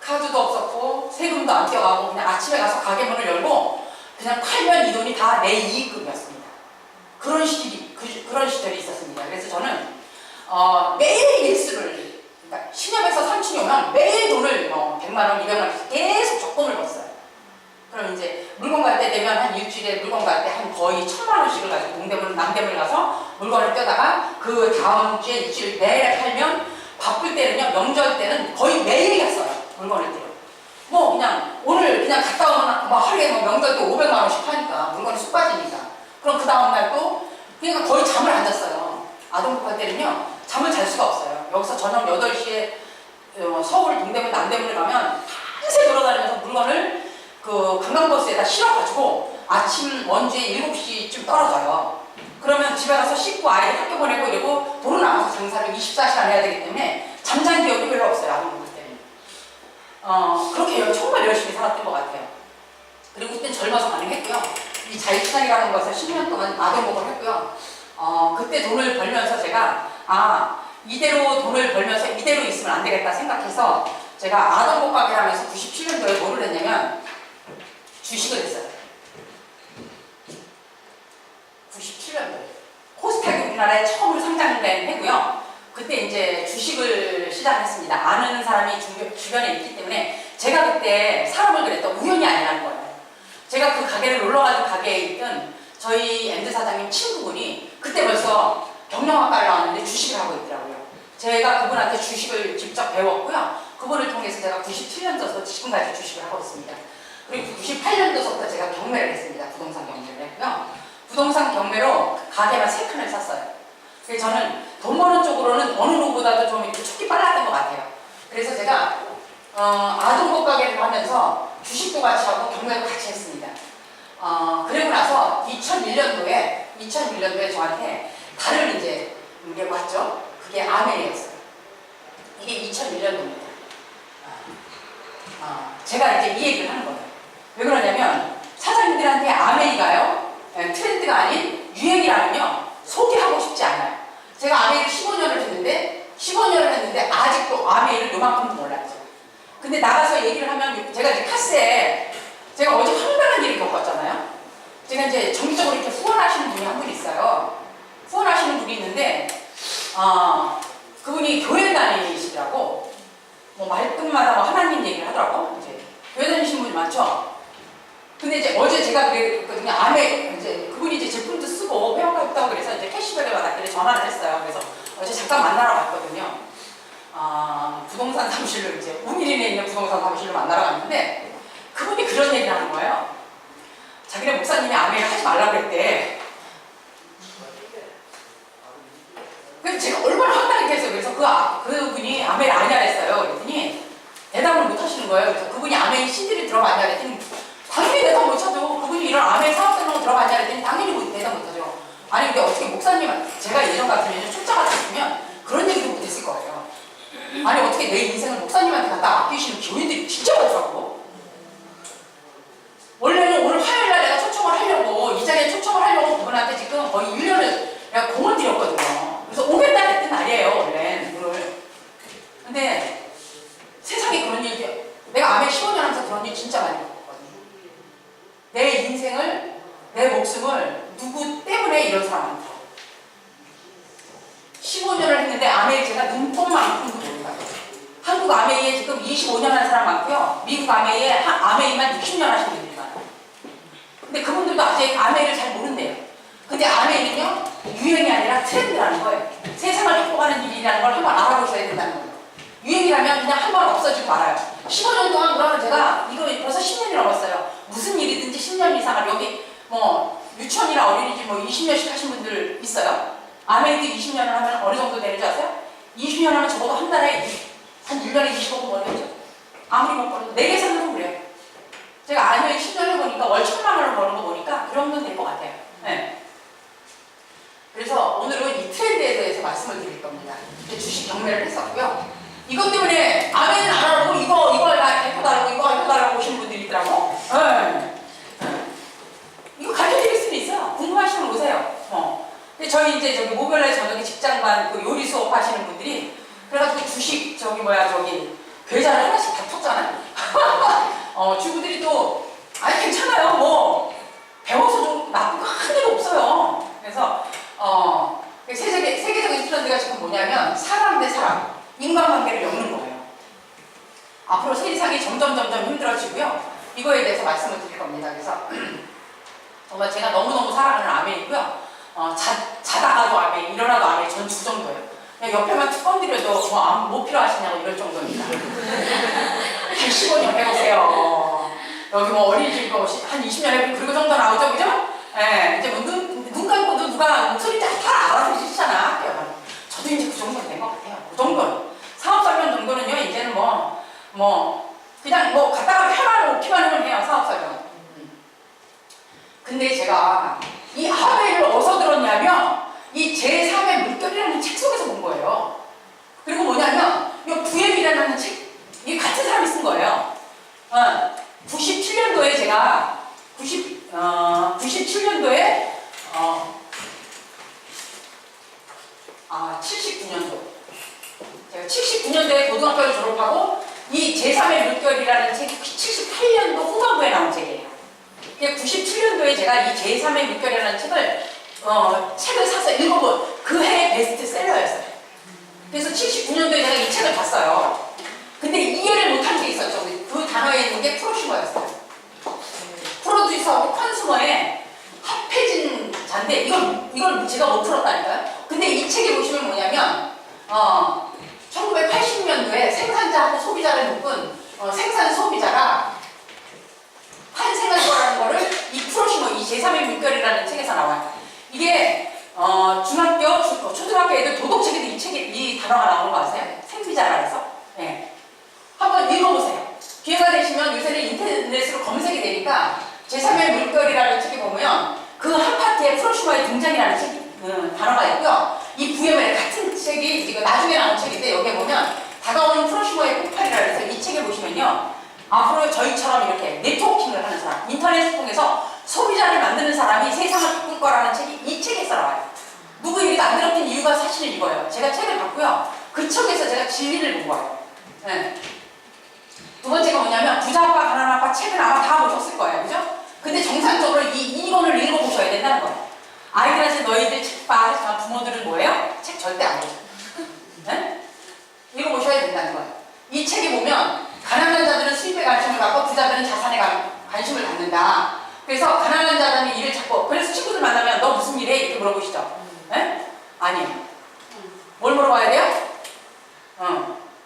카드도 없었고 세금도 안 떼어가고 그냥 아침에 가서 가게 문을 열고 그냥 팔면 이 돈이 다 내 이익금이었습니다. 그런 시절이 있었습니다. 그래서 저는 매일 일수를 그러니까 신협에서 삼촌이 오면 매일 돈을 100만 원, 200만 원씩 계속 적금을 벌었어요. 그럼 이제 물건 갈 때 되면 한 일주일에 물건 갈 때 한 거의 1,000만 원씩을 가지고 동대문, 남대문을 가서 물건을 떼다가 그 다음 주에 일주일 내내 팔면 바쁠 때는요, 명절 때는 거의 매일 갔어요. 물건을 떼요. 뭐 그냥 오늘 그냥 갔다 오면 뭐 하루에 뭐 명절 때 500만 원씩 파니까 물건이 쑥 빠지니까. 그럼 그 다음 날 또 그러니까 거의 잠을 안 잤어요. 아동복 할 때는요, 잠을 잘 수가 없어요. 여기서 저녁 8시에 서울 동대문, 남대문을 가면 밤새 돌아다니면서 물건을 그 관광버스에다 실어가지고 아침 먼지에 7시쯤 떨어져요. 그러면 집에 가서 씻고 아이들 학교 보내고 이러고 도로 나가서 장사를 24시간 해야 되기 때문에 잠잔 기억이 별로 없어요. 아동복 할 때는. 그렇게 정말 열심히 살았던 것 같아요. 그리고 그땐 젊어서 가능했고요. 이 자유시장이라는 것을 10년 동안 아동복을 했고요. 그때 돈을 벌면서 제가 이대로 돈을 벌면서 이대로 있으면 안 되겠다 생각해서 제가 아동복 가게를 하면서 97년도에 뭐를 했냐면 주식을 했어요. 97년도에 코스닥이 우리나라에 처음으로 상장된 해고요. 그때 이제 주식을 시작했습니다. 아는 사람이 주변에 있기 때문에 제가 그때 사람을 그랬던 우연이 아니라는 거예요. 제가 그 가게를 놀러가는 가게에 있던 저희 엠드 사장님 친구분이 그때 벌써 경영학과를 나왔는데 주식을 하고 있더라고요. 제가 그분한테 주식을 직접 배웠고요. 그분을 통해서 제가 97년도부터 지금까지 주식을 하고 있습니다. 그리고 98년도부터 제가 경매를 했습니다. 부동산 경매를 했고요. 부동산 경매로 가게만 3칸을 샀어요. 그래서 저는 돈 버는 쪽으로는 어느 누구보다도 좀 이렇게 촉이 빨랐던 것 같아요. 그래서 제가 아동복 가게를 하면서 주식도 같이 하고 경매도 같이 했습니다. 그리고 나서 2001년도에 저한테 다른 이제 게 왔죠. 그게 아메리였어요. 이게 2001년도입니다. 제가 이제 이 얘기를 하는 거예요. 왜 그러냐면 사장님들한테 아메리가요 트렌드가 아닌 유행이라면요 소개하고 싶지 않아요. 제가 아메리를 15년을 했는데 아직도 아메리를 요만큼도 몰랐죠. 근데 나가서 얘기를 하면 제가 이제 카스에 제가 어제 황당한 일을 겪었잖아요. 제가 이제 정기적으로 이렇게 후원하시는 분이 한 분 있어요. 후원하시는 분이 있는데 그분이 교회 다니시더라고. 뭐 말끝마다 뭐 하나님 얘기를 하더라고. 이제 교회 다니시는 분이 많죠. 근데 이제 어제 제가 그랬거든요. 이제 그분이 이제 제품도 쓰고 회원가 있다고 그래서 이제 캐시백을 받았길래 전화를 했어요. 그래서 어제 잠깐 만나러 갔거든요. 부동산 사무실로 이제 우미린에 있는 부동산 사무실로 만나러 갔는데 그분이 그런 얘기를 하는 거예요. 자기네 목사님이 아메를 하지 말라고 그랬대. 그래서 제가 얼마나 황당하게 했어요. 그래서 그분이 아메를 아니라 했어요. 그랬더니 대답을 못 하시는 거예요. 그래서 그분이 아메 신들이 들어봤냐 그랬더니 당연히 대답 못 하죠. 그분이 이런 아메 사업설명 들어봤냐 그랬더니 당연히 대답 못 하죠. 아니 근데 어떻게 목사님, 제가 예전 같으면 출자 같았으면 그런 얘기도 못 했을 거예요. 아니 어떻게 내 인생을 목사님한테 갖다 아끼시는 교인들이 진짜 많더라고. 원래는 오늘 화요일날 내가 초청을 하려고 이 자리에 초청을 하려고 그분한테 지금 거의 1년을 내가 공을 들였거든요. 그래서 오겠다 했던 날이에요 원래 오늘. 근데 세상에 그런 일이 내가 아메 15년 하면서 그런 일 진짜 많이 겪었거든요. 내 인생을 내 목숨을 누구 때문에 이런 사람한테 15년을 했는데 아메에 제가 눈뽕만큼도 모른다. 한국 아메이에 지금 25년 한 사람 많고요. 미국 아메이만 60년 하신 분들이 많아요. 근데 그분들도 아직 아메이를 잘 모른대요. 근데 아메이는요 유행이 아니라 트렌드라는 거예요. 세상을 바꿔가는 일이라는 걸 한번 알아보셔야 된다는 거예요. 유행이라면 그냥 한번 없어지고 말아요. 15년 동안 그러면 제가 이거 벌써 10년이 넘었어요. 무슨 일이든지 10년 이상을 여기 뭐 유치원이나 어린이집 뭐 20년씩 하신 분들 있어요? 아메이도 20년을 하면 어느 정도 되는지 아세요? 20년 하면 적어도 한 달에 한 1년에 20억 벌겠죠? 아무리 못 벌어도 내 계산으로 그래요. 제가 아메이 10년 해보니까 월 1,000만 원을 버는 거 보니까 그 정도는 될 것 같아요. 네. 그래서 오늘은 이 트렌드에 대해서 말씀을 드릴 겁니다. 주식 경매를 했었고요. 이것 때문에 아메이는 안 하고 이걸 다 대표달라고 이거 대표달라고 오시는 분들이 있더라고. 네. 이거 가르쳐드릴 수는 있어요. 궁금하시면 오세요. 근데 저희 이제 저기 목요일날 저녁에 직장반 그 요리 수업 하시는 분들이 그래가지고 주식 계좌를 하나씩 다 텄잖아요. 주부들이 또 아니 괜찮아요. 뭐 배워서 좀 나쁜 거 한 개도 없어요. 그래서 세계적인 트렌드가 지금 뭐냐면 사람 대 사람 인간관계를 엮는 거예요. 앞으로 세상이 점점 힘들어지고요. 이거에 대해서 말씀을 드릴 겁니다. 그래서 정말 제가 너무너무 사랑하는 아메이고요. 자다가도 아메이, 일어나도 아메이, 전 두 정도예요. 그냥 옆에만 툭 건드려도 뭐 필요하시냐고 이럴 정도입니다. 15년 해보세요. 여기 뭐 어린이집 한 20년 해보면 그 정도 나오죠, 그죠? 예, 이제 뭐 눈 감고도 누가 목소리 다 알아듣으시잖아. 저도 이제 그 정도는 된 것 같아요. 그 정도는. 사업설명 정도는요, 이제는 그냥 갖다가 펴놓기만 하면 해요, 사업설명. 근데 제가 이 아메이를 어디서 들었냐면 이 제3의 물결이라는 책 속에서 본 거예요. 그리고 뭐냐면 이 부엠이라는 책, 이게 같은 사람이 쓴 거예요. 97년도에 제가 97년도에 79년도 제가 79년도에 고등학교를 졸업하고 이 제3의 물결이라는 책이 78년도 후반부에 나온 책이에요. 97년도에 제가 이 제3의 물결이라는 책을 사서 읽어본 그 해의 베스트셀러였어요. 그래서 79년도에 제가 이 책을 봤어요. 근데 이해를 못한 게 있었죠. 그 단어에 있는 게 프로슈머였어요. 프로듀서하고 컨슈머의 합해진 잔데 이걸 제가 못 풀었다니까요. 근데 이 책에 보시면 뭐냐면 1980년도에 생산자하고 소비자를 묶은 생산 소비자가 탄생한 거라는 거를 이 프로시모 이 제3의 물결이라는 책에서 나와요. 이게 중학교, 초등학교 애들 도덕책에도 이 단어가 나오는 거 아세요? 생비자라 해서. 네. 한번 읽어보세요. 기회가 되시면 요새는 인터넷으로 검색이 되니까 제3의 물결이라는 책에 보면 그 한 파트에 프로시모의 등장이라는 책이 단어가 있고요. 이 부여의 같은 책이 이거 나중에 나온 책인데 여기에 보면 다가오는 프로시모의 폭발이라 해서 이 책에 보시면요. 앞으로 저희처럼 이렇게 네트워킹을 하는 사람, 인터넷을 통해서 소비자를 만드는 사람이 세상을 바꿀 거라는 책이 이 책에서 나와요. 누구 얘기도 안 들었던 이유가 사실은 이거예요. 제가 책을 봤고요. 그 책에서 제가 진리를 본 거예요. 네. 두 번째가 뭐냐면 부자 아빠, 가난한 아빠 책은 아마 다 보셨을 거예요. 그죠? 근데 정상적으로 이거를 읽어보셔야 된다는 거예요. 아이들한테 너희들 책 봐. 하지만 부모들은 뭐예요? 책 절대 안 보죠. 네? 읽어보셔야 된다는 거예요. 이 책에 보면 가난한 자들은 수입에 관심을 갖고 부자들은 자산에 관심을 갖는다. 그래서 가난한 자들은 일을 찾고 그래서 친구들 만나면 너 무슨 일 해? 이렇게 물어보시죠. 네? 아니에요. 뭘 물어봐야 돼요?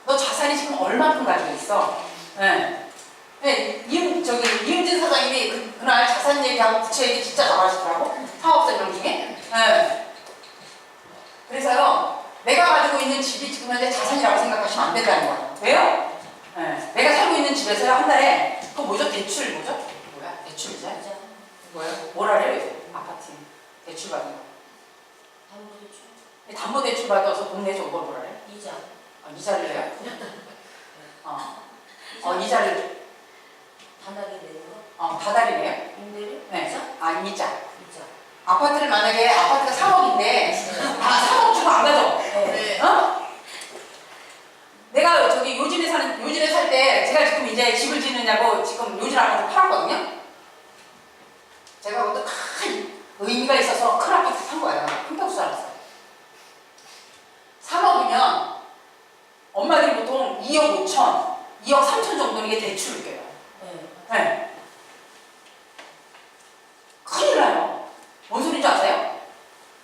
너 자산이 지금 얼마큼 가지고 있어? 네. 네, 이은진 사장님이 그날 자산 얘기하고 부채 얘기 진짜 잘하시더라고. 사업자명 중에. 네. 그래서요, 내가 가지고 있는 집이 지금 현재 자산이라고 생각하시면 안 된다는 거예요. 왜요? 네. 내가 살고 있는 집에서요, 한 달에, 그거 뭐죠? 대출 뭐죠? 뭐야? 대출이죠? 뭐예요? 뭐라 그래요? 아파트. 대출 받는 거. 담보대출. 담보대출 받아서 돈 내줘. 그걸 뭐라 그래요? 이자. 이자를 내요? 이자를. 다달이 내는 거? 다달이 내요? 임대료? 네. 이자? 이자. 이자. 아파트를 만약에 아파트가 3억인데 다 3억 주고 안 가죠? 네. 내가 저기 요진에 살 때 제가 지금 이제 집을 짓느냐고 지금 요진 아파트 팔았거든요. 제가 그것도 큰 의미가 있어서 큰 아파트 판 거예요. 큰 평수 알았어요. 3억이면 엄마들이 보통 2억 5천, 2억 3천 정도는 이게 대출을 껴요. 네. 큰일 나요. 뭔 소리인지 아세요?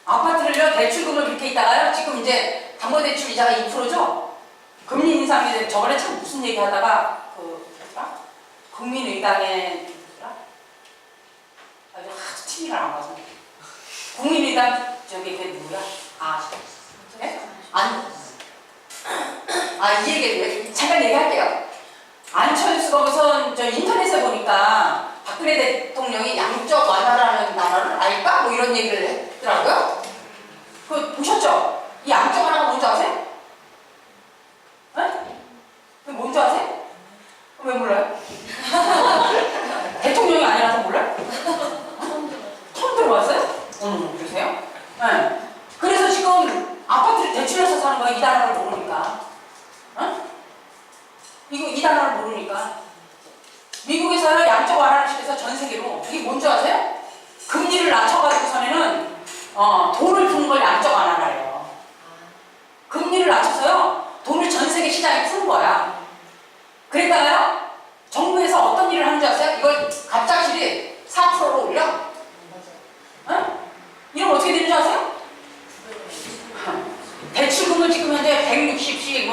아파트를요, 대출금을 그렇게 있다가요, 지금 이제 담보대출 이자가 2%죠? 금리 인상이 저번에 참 무슨 얘기 하다가, 국민의당에, 아주 TV를 안 봐서. 국민의당, 저기, 그게 누구야? 네? 이 얘기, 잠깐 얘기할게요. 안철수가 우선 저 인터넷에 보니까 박근혜 대통령이 양적 완화라는 단어를 알까? 뭐 이런 얘기를 했더라고요. 그거 보셨죠? 이 양적 완화가 뭔지 아세요? 네? 그게 뭔지 아세요? 왜 몰라요? 대통령이 아니라서 몰라요? 처음 들어봤어요? 그러세요? 네. 그래서 지금 아파트를 대출해서 사는 거야, 이 단어를 모르니까. 이 단어를 모르니까. 미국에서는 양적 완화를 시켜서 전 세계로, 이게 뭔지 아세요? 금리를 낮춰가지고서는 돈을 푸는 걸 양적 완화라 해요. 금리를 낮춰서요, 돈을 전 세계 시장에 푸는 거야. 그러니까요, 정부에서 어떤 일을 하는지 아세요? 이걸 갑작스레 4%로 올려. 이러면 어떻게 되는지 아세요? 대출금을 지금 현재 160씩,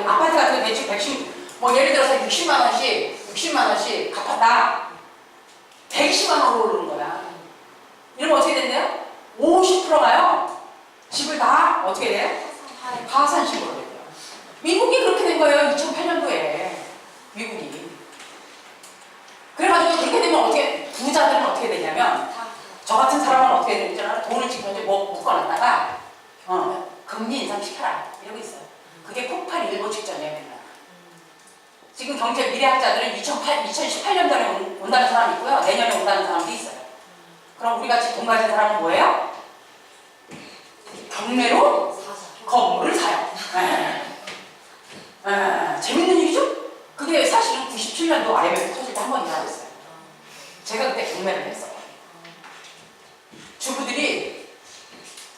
아파트 같은 거 대출 110, 예를 들어서 60만원씩 갚았다. 110만원으로 오르는 거야. 이러면 어떻게 된대요? 50%가요. 집을 다 어떻게 돼요? 파산식으로 돼요. 미국이 그렇게 된 거예요. 2008년도에. 미국이. 그래가지고 그렇게 되면 부자들은 어떻게 되냐면, 저 같은 사람은 어떻게 되는지 알아? 돈을 지금 현재 묶어놨다가, 금리 인상시켜라. 이러고 있어요. 그게 폭발 일보 직전이에요. 지금 경제 미래학자들은 2018년도에 온다는 사람이 있고요. 내년에 온다는 사람도 있어요. 그럼 우리 같이 돈 가진 사람은 뭐예요? 경매로 건물을 사요. 재밌는 일이죠? 그게 사실은 97년도 IMF 터질 때 한 번 일어났어요. 제가 그때 경매를 했어요. 주부들이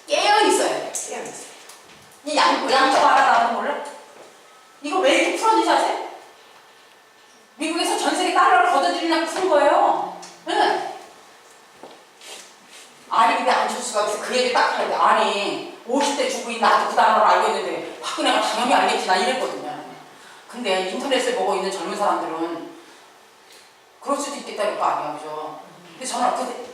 깨어있어야 돼요. 깨어있어요. 이 양쪽 하나 나오는 몰라? 이거 왜 이렇게 풀어지지 아세요? 미국에서 전 세계 달러를 걷어들이려고 푼 거예요. 네. 아니 근데 안철수가 그 얘기 딱 하는데, 아니 50대 주부인 나도 그 단어를 알고 있는데 박근혜가 당연히 알겠지 나 이랬거든요. 근데 인터넷을 보고 있는 젊은 사람들은 그럴 수도 있겠다는 거 아니야, 그죠? 근데 저는 어떻게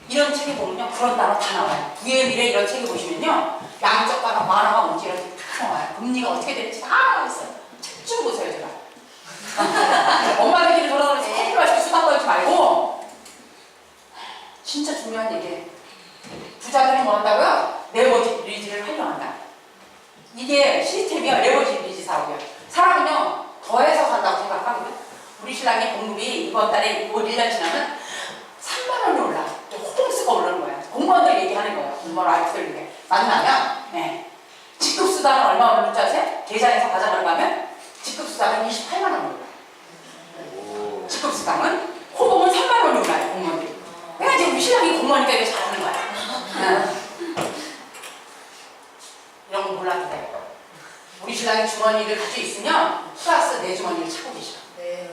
이런 책에 보면요 그런 단어 다 나와요. 부의 미래 이런 책에 보시면요 양적 단어 만화가 뭔지 이런 게 다 나와요. 금리가 어떻게 될지 다 나와 있어요. 책 좀 보세요 제가. 엄마들끼리 돌아다니면서 커피 마시고 수다 떨지 말고 진짜 중요한 얘기예요. 부자들이 뭐 한다고요? 레버리지를 활용한다. 이게 시스템이요. 레버리지 사업이요. 사람은요 더해서 산다고 생각하거든요. 우리 신랑의 봉급이 이번 달에 올 1년 지나면 3만 원이 올라. 호봉수가 오르는 거야. 공무원들 얘기하는 거예요. 공무원 알뜰 게 만나면 네. 직급수당은 얼마 오르는 줄 아세요? 계좌에서 가져가는 가면 직급수당은 28만 원 올라. 직급수당은 호봉은 3만 원이 올라요. 공무원들이. 내가 지금 우리 신랑이 공무원이니까 이거 잘하는 거야. 이런 거 몰라도 돼요. 우리 신랑이 주머니를 가지고 있으면 플러스 내 주머니를 차고 계셔. 네.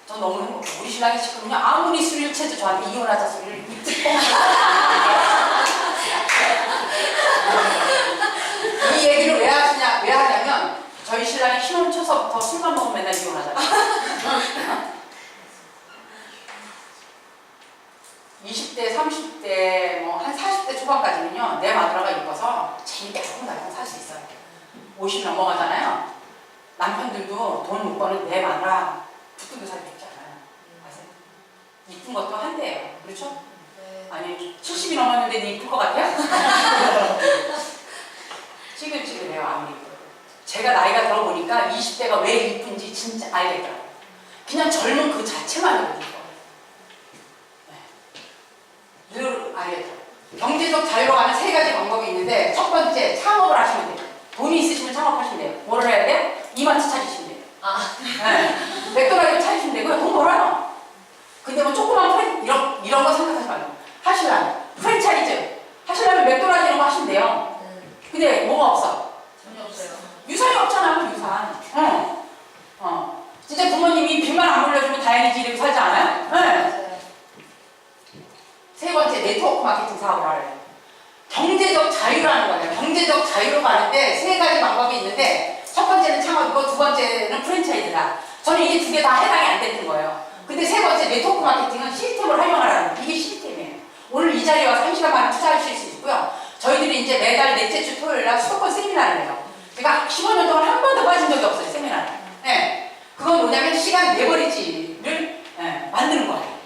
전 너무 행복해요. 우리 신랑이 지금요 아무리 술을 취해도 저한테 이혼하자 소리를 입 이 얘기를 왜 하냐면 저희 신랑이 신혼 초서부터 술만 먹으면 맨날 이혼하잖아요. 20대, 30대, 뭐 한 40대 초반까지는요 내 마누라가 이뻐서 재밌게 조금 더 살 수 있어요. 50 넘어가잖아요. 남편들도 돈 못 버는 내 마누라 붙들고 살고 있잖아요. 아세요? 이쁜 것도 한대예요. 그렇죠? 네. 아니 70이 넘었는데 네 이쁠 것 같아요? 찌글찌글해요 아무리. 제가 나이가 들어보니까 20대가 왜 이쁜지 진짜 알겠더라고요. 그냥 젊은 그 자체만으로도 이뻐요. 네. 늘 알겠더라고요. 경제적 자유로 하는 세 가지 방법이 있는데 첫 번째 창업을 하시면 돼요. 돈이 있으시면 창업하시면 돼요. 뭐를 해야 돼요? 이마트 차리시면 돼요. 네. 맥도날드 차리시면 되고요. 돈 벌어요. 근데 뭐 조그만 이런 거 생각하지 말고 하시려면 프랜차이즈 하시려면 맥도날드 이런 거 하시면 돼요. 근데 뭐가 없어? 전혀 없어요. 유산이 없잖아요. 유산. 진짜 부모님이 빚만 안 물려주면 다행이지 이렇게 살지 않아요? 네. 맞아요. 세 번째 네트워크 마케팅 사업을 하래요. 경제적 자유라는 거예요. 경제적 자유로 가는데 세 가지 방법이 있는데 첫 번째는 창업이고 두 번째는 프랜차이즈다. 저는 이게 두 개 다 해당이 안 됐던 거예요. 근데 세 번째 네트워크 마케팅은 시스템을 활용하라는 거예요. 이게 시스템이에요. 오늘 이 자리에 와서 1시간 만에 투자하실 수 있고요. 저희들이 이제 매달 넷째 주 토요일 날 수도권 세미나를 해요. 제가 15년 동안 한 번도 빠진 적이 없어요. 세미나를. 네. 그건 뭐냐면 시간 레버리지를 네, 만드는 거예요.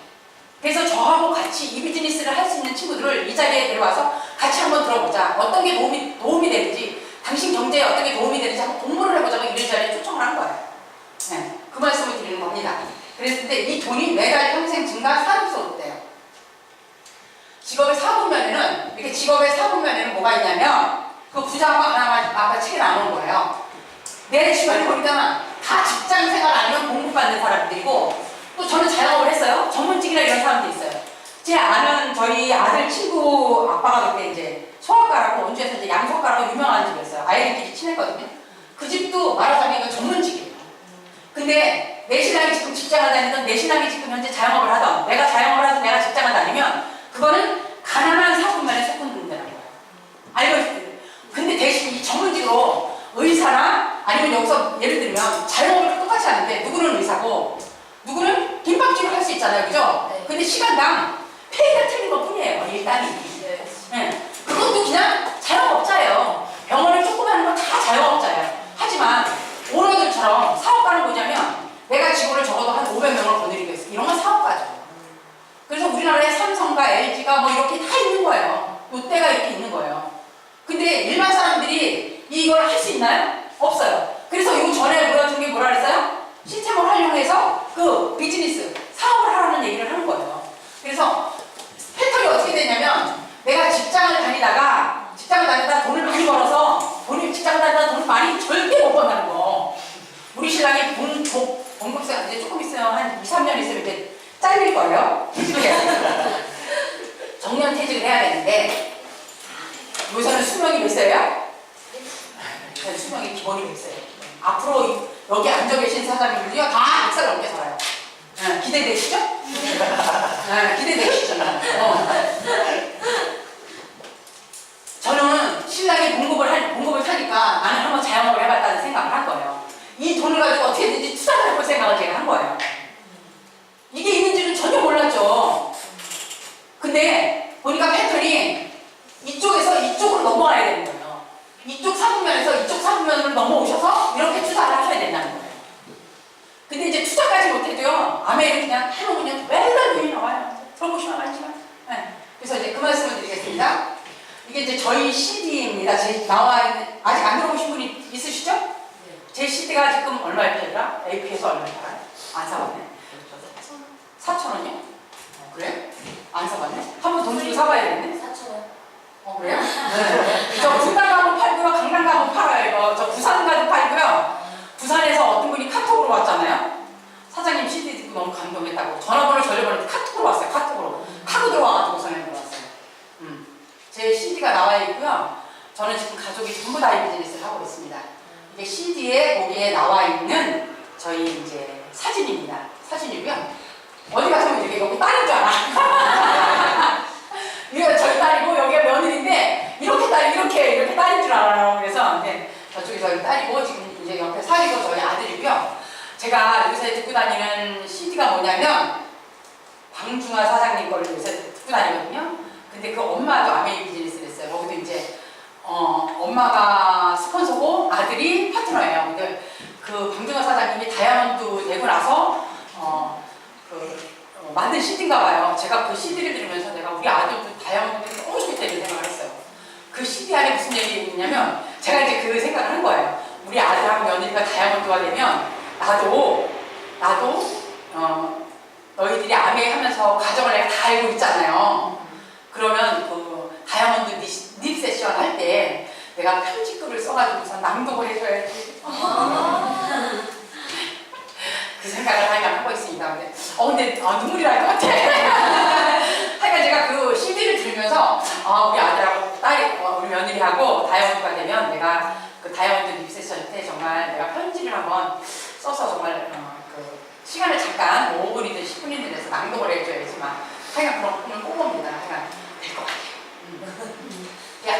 그래서 저하고 같이 이 비즈니스를 할 수 있는 친구들을 이 자리에 데려와서 같이 한번 들어보자. 어떤 게 도움이 되는지, 당신 경제에 어떤 게 도움이 되는지 한번 공부를 해보자고 이런 자리에 초청을 한 거예요. 네, 그 말씀을 드리는 겁니다. 그랬을 때 이 돈이 매달 평생 증가 산업소득 돼요. 직업의 4분면에는, 이렇게 직업의 4분면에는 뭐가 있냐면, 그 부자가 하나만 아까 책에 나오는 거예요. 내 주변에 보니까 다 직장 생활 아니면 공급받는 사람들이고, 또 저는 자영업을 했어요. 전문직이나 이런 사람도 있어요. 제 아는 저희 아들 친구 아빠가 그때 이제 소아과라고 원주에서 이제 양소과라고 유명한 집이었어요. 아이들끼리 친했거든요. 그 집도 말하자면 이거 전문직이에요. 근데 내 신랑이 지금 직장을 다니던 내 신랑이 지금 현재 자영업을 하던 내가 자영업을 하던 내가 직장을 다니면 그거는 가난한 사분면에 속는다는 거예요. 알고 있어요. 근데 대신 이 전문직으로 의사나 아니면 여기서 예를 들면 자영업을 똑같이 하는데 누구는 의사고 누구는 김밥집을 할 수 있잖아요. 그죠? 네. 근데 시간당 페이가 틀린 것 뿐이에요. 일단이. 네. 네. 그것도 그냥 자영업자예요. 병원을 조금 하는 건 다 자영업자예요. 하지만 오너들처럼 사업가는 뭐냐면 내가 직원을 적어도 한 500명을 거느리겠어. 이런 건 사업가죠. 그래서 우리나라에 삼성과 LG가 뭐 이렇게 다 있는 거예요. 롯데가 이렇게 있는 거예요. 근데 일반 사람들이 이걸 할 수 있나요? 없어요. 그래서 요 전에 보여준 게 뭐라 그랬어요? 시스템을 활용해서 그 비즈니스, 사업을 하라는 얘기를 하는 거예요. 그래서 패턴이 어떻게 되냐면 내가 직장을 다니다가 돈을 많이 벌어서 직장을 다니다가 돈을 많이 절대 못 번다는 거. 우리 신랑이 봉급세가 이제 조금 있으면 한 2, 3년 있으면 이제 잘릴 거예요. 퇴직을 해야 돼요. 정년 퇴직을 해야 되는데 요새는 수명이 몇 세예요? 수명이 기본이 몇 세예요? 앞으로 여기 앉아 계신 사장님들이요 다 100살 넘게 살아요. 기대되시죠? 기대되시죠? 가지고 어떻게든지 투자를 해볼 생각을 제가 한 거예요. 이게 있는지는 전혀 몰랐죠. 근데 보니까 패턴이 이쪽에서 이쪽으로 넘어가야 되는 거예요. 이쪽 사분면에서 이쪽 사분면으로 넘어오셔서 이렇게 투자를 하셔야 된다는 거예요. 근데 이제 투자까지 못해도요, 아메는 그냥 해놓으면 맨날 돈이 나와요. 들어보시면 알지만. 네. 그래서 이제 그 말씀을 드리겠습니다. 이게 이제 저희 CD입니다. 제 나와 있는, 아직 안 들어보신 분이 있으시죠? 네. 제 CD가 지금 얼마에 팔더라? AP에서 얼마에 팔아요? 안 사봤네. 4,000원이요? 그래? 안 사봤네? 한번 돈 주고 사봐야겠네? 4,000원. 그래요? 네. 저 분당 가면 팔고요, 강남 가면 팔아요. 이거 저 부산 가도 팔고요. 부산에서 어떤 분이 카톡으로 왔잖아요. 사장님 CD 듣고 너무 감동했다고. 전화번호 전화번호 카톡으로 왔어요. 카톡으로. 카고 들어와가지고 전화를 들어왔어요. 제 CD가 나와 있고요. 저는 지금 가족이 전부 다 이 비즈니스를 하고 있습니다. 이게 CD에 거기에 나와 있는 저희 이제 사진입니다. 사진이고요. 어디 가서 이렇게 여기 딸인 줄 알아. 이거 저희 딸이고 여기가 며느리인데 이렇게 딸인 줄 알아요. 그래서 네, 저쪽이 저희 딸이고 지금 이제 옆에 사위고 저희 아들이고요. 제가 요새 듣고 다니는 CD가 뭐냐면 방중화 사장님 거를 요새 듣고 다니거든요. 근데 그 엄마도 아메이 비즈니스를 했어요. 거기도 이제 엄마가 스폰서고 아들이 파트너예요. 근데 그 방중화 사장님이 다이아몬드 되고 나서 만든 CD인가 봐요. 제가 그 CD를 들으면서 내가 우리 아들도 다이아몬드 너무 좋겠다 이런 생각을 했어요. 그 CD 안에 무슨 얘기 있냐면 제가 이제 그 생각을 한 거예요. 우리 아들하고 며느리가 다이아몬드가 되면 나도 너희들이 아메이 하면서 과정을 내가 다 알고 있잖아요. 그러면 그 다이아몬드 립 세션 할 때 내가 편집글을 써가지고서 낭독을 해줘야지. 그 생각을 하여간 하고 있습니다. 근데 눈물이 날 것 같아. 하여간 제가 그 CD를 들으면서 우리 아들하고 딸이 우리 며느리하고 다이아몬드가 되면 내가 그 다이아몬드 립 세션 때 정말 내가 편지를 한번 써서 정말 그 시간을 잠깐 5분이든 10분이든 해서 낭독을 해줘야지만 하여간 그런 꿈을 꿔봅니다. 하여간 될 것 같아요.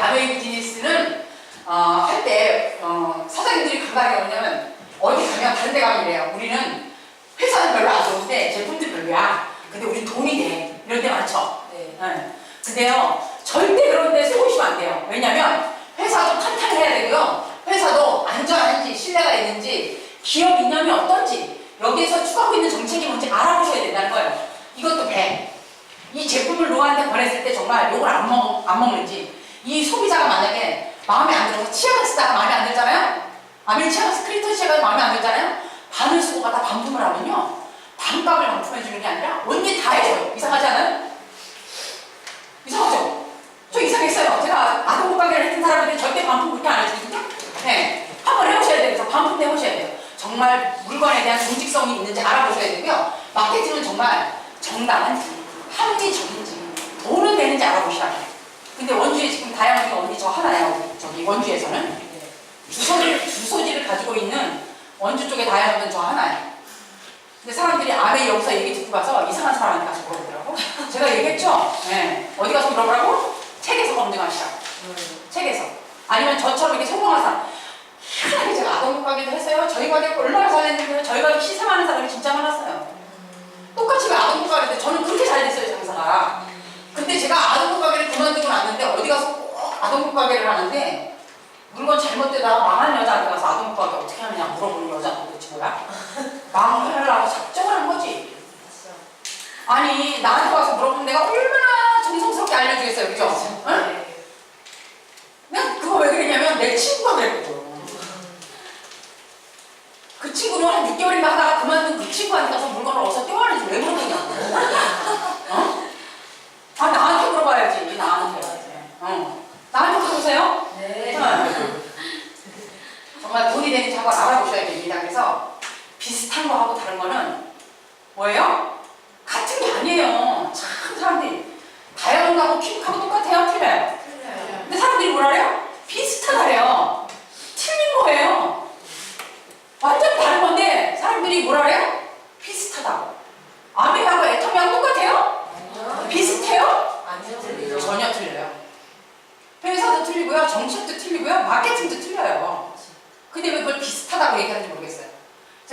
아메이 비즈니스는 할 때 사장님들이 감당이 오냐면 어디 가면 다른 데 가면 이래요. 우리는 회사는 별로 안 좋은데 제품들 별로야. 근데 우리 돈이 돼. 이런 데 많죠. 네. 네. 근데요 절대 그런 데 쓰고시면 안 돼요. 왜냐면 회사도 탄탄해야 되고요. 회사도 안전한지 신뢰가 있는지 기업 이념이 어떤지 여기에서 추구하고 있는 정책이 뭔지 알아보셔야 된다는 거예요. 이것도 배. 이 제품을 누구한테 보냈을 때 정말 욕을 안 먹는지 이 소비자가 만약에 마음에 안 들어서 치약을 쓰다가 마음에 안 들잖아요. 아메리 치약을 스크리터 치약이 마음에 안 들잖아요. 반을 쓰고 가다 반품을 하면요. 반값을 반품해주는 게 아니라 언니 다 해줘요. 이상하지 않아요? 이상하죠? 저 이상했어요. 제가 아동복 가게를 했던 사람들이 절대 반품 그렇게 안 해주거든요. 네. 한번 해보셔야 돼요. 그래서 반품 해보셔야 돼요. 정말 물건에 대한 정직성이 있는지 알아보셔야 되고요. 마케팅은 정말 정당한지 합리적인지 돈은 되는지 알아보셔야 돼요. 근데 원주에 지금 다이아몬드가 언니 저 하나예요. 저기 원주에서는 주소지를 가지고 있는 원주 쪽에 다이아몬드는 저 하나예요. 근데 사람들이 아메이 여기서 얘기 듣고 가서 이상한 사람한테 가서 물어보더라고. 제가 얘기했죠? 네. 어디 가서 물어보라고? 책에서 검증하시라고. 책에서. 아니면 저처럼 이렇게 성공한 사람. 희한하게 제가 아동복 가게도 했어요. 저희 가게 얼마나 잘했는데 저희 가게 시샘하는 사람이 진짜 많았어요. 똑같이 왜 아동복 가게인데 저는 그렇게 잘 됐어요, 장사가. 근데 제가 아동복 가게를 그만두고 났는데 어디 가서 꼭 아동복 가게를 하는데 물건 잘못되다가 망한 여자한테 가서 아동복 가게 어떻게 하느냐 물어보는 여자는 도대체 뭐야? 망하려고 작정을 한 거지. 아니 나한테 와서 물어보면 내가 얼마나 정성스럽게 알려주겠어요, 그죠? 응? 그냥 그거 왜 그러냐면 내 친구가 그랬거든. 그 친구는 한 6개월인가 하다가 그만둔 그 친구한테 가서 물건을 어디서 떼어왔는지 왜 물어보냐고. 어? 나한테 물어봐야지. 나한테 물어보세요? 네. 정말 돈이 되는지 한번 알아보셔야 됩니다. 그래서 비슷한 거하고 다른 거는 뭐예요? 같은 게 아니에요. 참 사람들이 다이아몬드하고 퀸하고 똑같아요? 틀려요? 근데 사람들이 뭐라 그래요? 비슷하다래요. 틀린 거예요. 완전 다른 건데 사람들이 뭐라 그래요? 비슷하다고. 아메하고 애터미하고 똑같아요? 비슷해요? 아니요. 전혀 틀려요. 회사도 틀리고요. 정책도 틀리고요. 마케팅도 틀려요. 근데 왜 그걸 비슷하다고 얘기하는지 모르겠어요.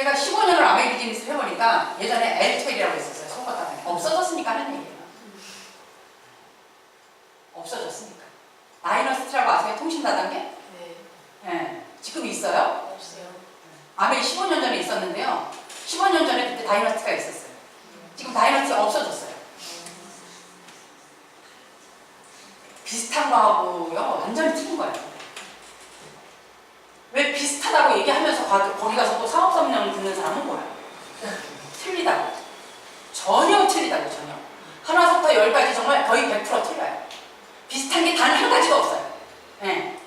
제가 15년을 아메 비즈니스를 해보니까 예전에 엘텍이라고 있었어요. 속았다가 없어졌으니까 하는 얘기예요. 없어졌으니까. 다이너스티라고 아세요? 통신 다단계? 네. 네. 지금 있어요? 없어요. 아메 15년 전에 있었는데요. 15년 전에 그때 다이너스티가 있었어요. 지금 다이너스티가 없어졌어요. 비슷한 거하고요. 완전히 틀린 거예요. 왜 비슷하다고 얘기하면서 거기 가서 또 사업성명을 듣는 사람은 뭐야? 틀리다고. 전혀 틀리다고, 전혀. 하나부터 열까지 정말 거의 100% 틀려요. 비슷한 게 단 한 가지가 없어요. 네.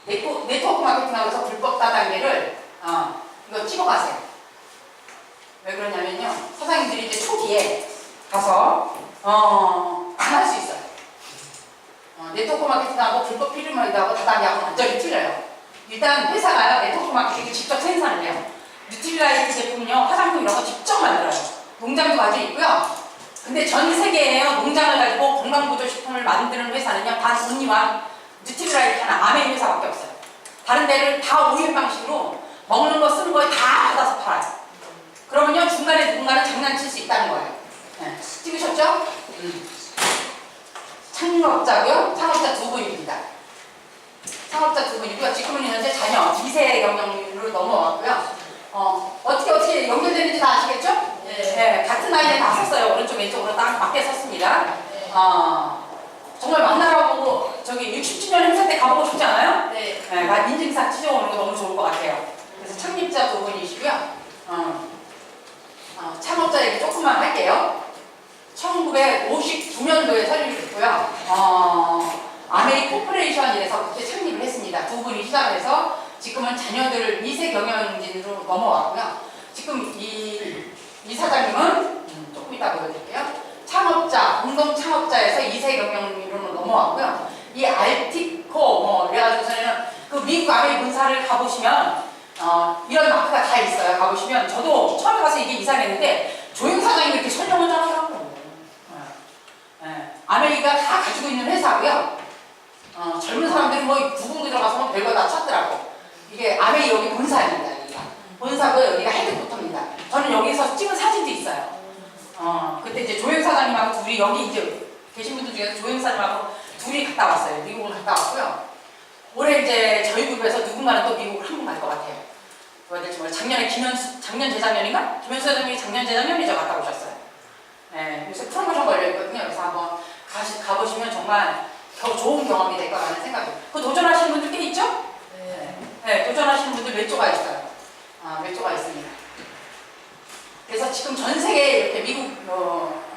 네트워크 마케팅하고서 불법 다단계를 이거 찍어가세요. 왜 그러냐면요. 사장님들이 이제 초기에 가서 안 할 수 있어요. 네트워크 마케팅하고 불법 피드마이드하고 다단계하고 완전히 틀려요. 일단 회사가요. 네트워크 마케팅을 직접 생산을 해요. 뉴트리라이트 제품은요. 화장품 이런 거 직접 만들어요. 농장도 가지고 있고요. 근데 전 세계에요. 농장을 가지고 건강보조식품을 만드는 회사는요. 단 온리와 뉴트리라이트 하나 아메 회사밖에 없어요. 다른 데를 다 OEM 방식으로 먹는 거 쓰는 거에 다 받아서 팔아요. 그러면요. 중간에 누군가는 장난칠 수 있다는 거예요. 네. 찍으셨죠? 창업자고요. 창업자 두 분입니다. 창업자 두 분이고요. 지금은 현재 자녀 2세 경영으로 넘어왔고요. 어떻게 연결되는지 다 아시겠죠? 네. 네. 같은 라인에 다 섰어요. 오른쪽 왼쪽으로 딱 맞게 섰습니다. 네. 정말 만나러 보고 저기 60주년 행사 때 가보고 싶지 않아요? 네. 네. 인증샷 찍어오는 거 너무 좋을 것 같아요. 그래서 창립자 두 분이시고요. 창업자 얘기 조금만 할게요. 1959년도에 설립이 됐고요. 아메이 코퍼레이션이라서 그때 창립을 했습니다. 두 분이 시작을 해서 지금은 자녀들 2세 경영진으로 넘어왔고요. 지금 이 사장님은 조금 이따 보여드릴게요. 창업자, 공동 창업자에서 2세 경영진으로 넘어왔고요. 이 알티코 그래가지고서는 그 미국 아메이 본사를 가보시면 이런 마크가 다 있어요. 가보시면 저도 처음에 가서 이게 이상했는데 조영 사장님이 이렇게 설명을 잘하더라고요. 아메이가 다 가지고 있는 회사고요. 젊은 사람들이 뭐 구글 들어가서 뭐 별거 다 찾더라고. 이게 아메이 여기 본사입니다. 여기가. 본사고 여기가 헤드쿼터입니다. 저는 여기서 찍은 사진도 있어요. 그때 이제 조영 사장님하고 둘이 여기 이제 계신 분들 중에서 조영 사장님하고 둘이 갔다 왔어요. 미국을 갔다 왔고요. 올해 이제 저희 그룹에서 누군가는 또 미국을 한 번 갈 것 같아요. 누가 될지 몰라요. 작년 재작년인가? 김현수 사장님이 작년 재작년이죠. 갔다 오셨어요. 네, 요새 프로모션 걸려있거든요. 그래서 한번 가보시면 정말 더 좋은 경험이 될 거라는 생각이에요. 그 도전하시는 분들 꽤 있죠? 네, 도전하시는 분들 몇 조가 있어요. 몇 조가 있습니다. 그래서 지금 전 세계에 이렇게 미국,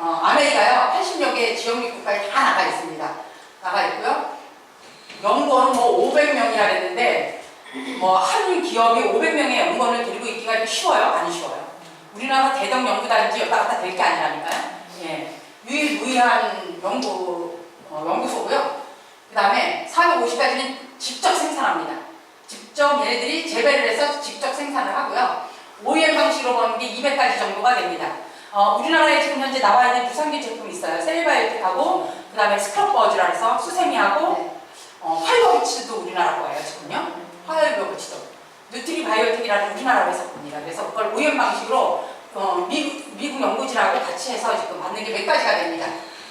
아메리카요, 80여 개 지역미 국가에 다 나가 있습니다. 나가 있고요. 연구원은 뭐 500명이라 그랬는데, 한 기업이 500명의 연구원을 데리고 있기가 쉬워요? 안 쉬워요. 우리나라 대형 연구단지 왔다 갔다 될 게 아니라니까요. 예. 유일무이한 연구소고요. 그 다음에 450가지는 직접 생산합니다. 직접 얘네들이 재배를 해서 직접 생산을 하고요. OEM 방식으로 버는 게 200가지 정도가 됩니다. 우리나라에 지금 현재 나와 있는 유산균 제품이 있어요. 셀바이오틱하고 그 다음에 스크럽버즈라 해서 수세미하고 화이버비치도 우리나라 거예요. 지금요. 화이버비치도. 뉴트리바이오틱이라는 우리나라 회사입니다. 그래서 그걸 OEM 방식으로 미국 연구진하고 같이 해서 지금 만든 게 몇 가지가 됩니다.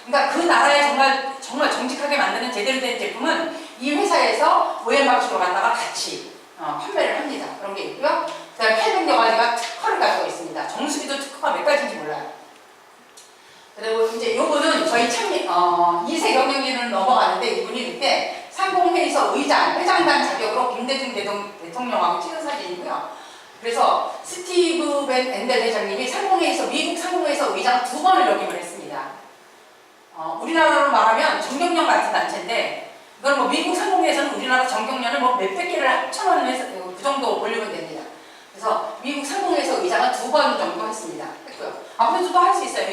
그러니까 그 나라에 정말 정직하게 만드는 제대로 된 제품은 이 회사에서 OEM 방식으로 갖다가 같이 판매를 합니다. 그런 게 있고요. 그 다음에 800여 가지가 특허를 가지고 있습니다. 정수기도 특허가 몇 가지인지 몰라요. 그리고 이제 요거는 저희 2세 경영진을 넘어가는데 이분이 그때 상공회의소 회장단 자격으로 김대중 대통령하고 찍은 사진이고요. 그래서 스티브 벤 엔델 회장님이 미국 상공회의소 의장 2번을 역임을 했습니다. 우리나라로 말하면 정경련 같은 단체인데 이걸 뭐 미국 상공회에서는 우리나라 정경련을 뭐 몇백 개를 합쳐놓은 회사 그 정도 올리면 됩니다. 그래서 미국 상공회의소 의장은 2번 정도 했습니다. 했고요. 앞으로도 할 수 있어요.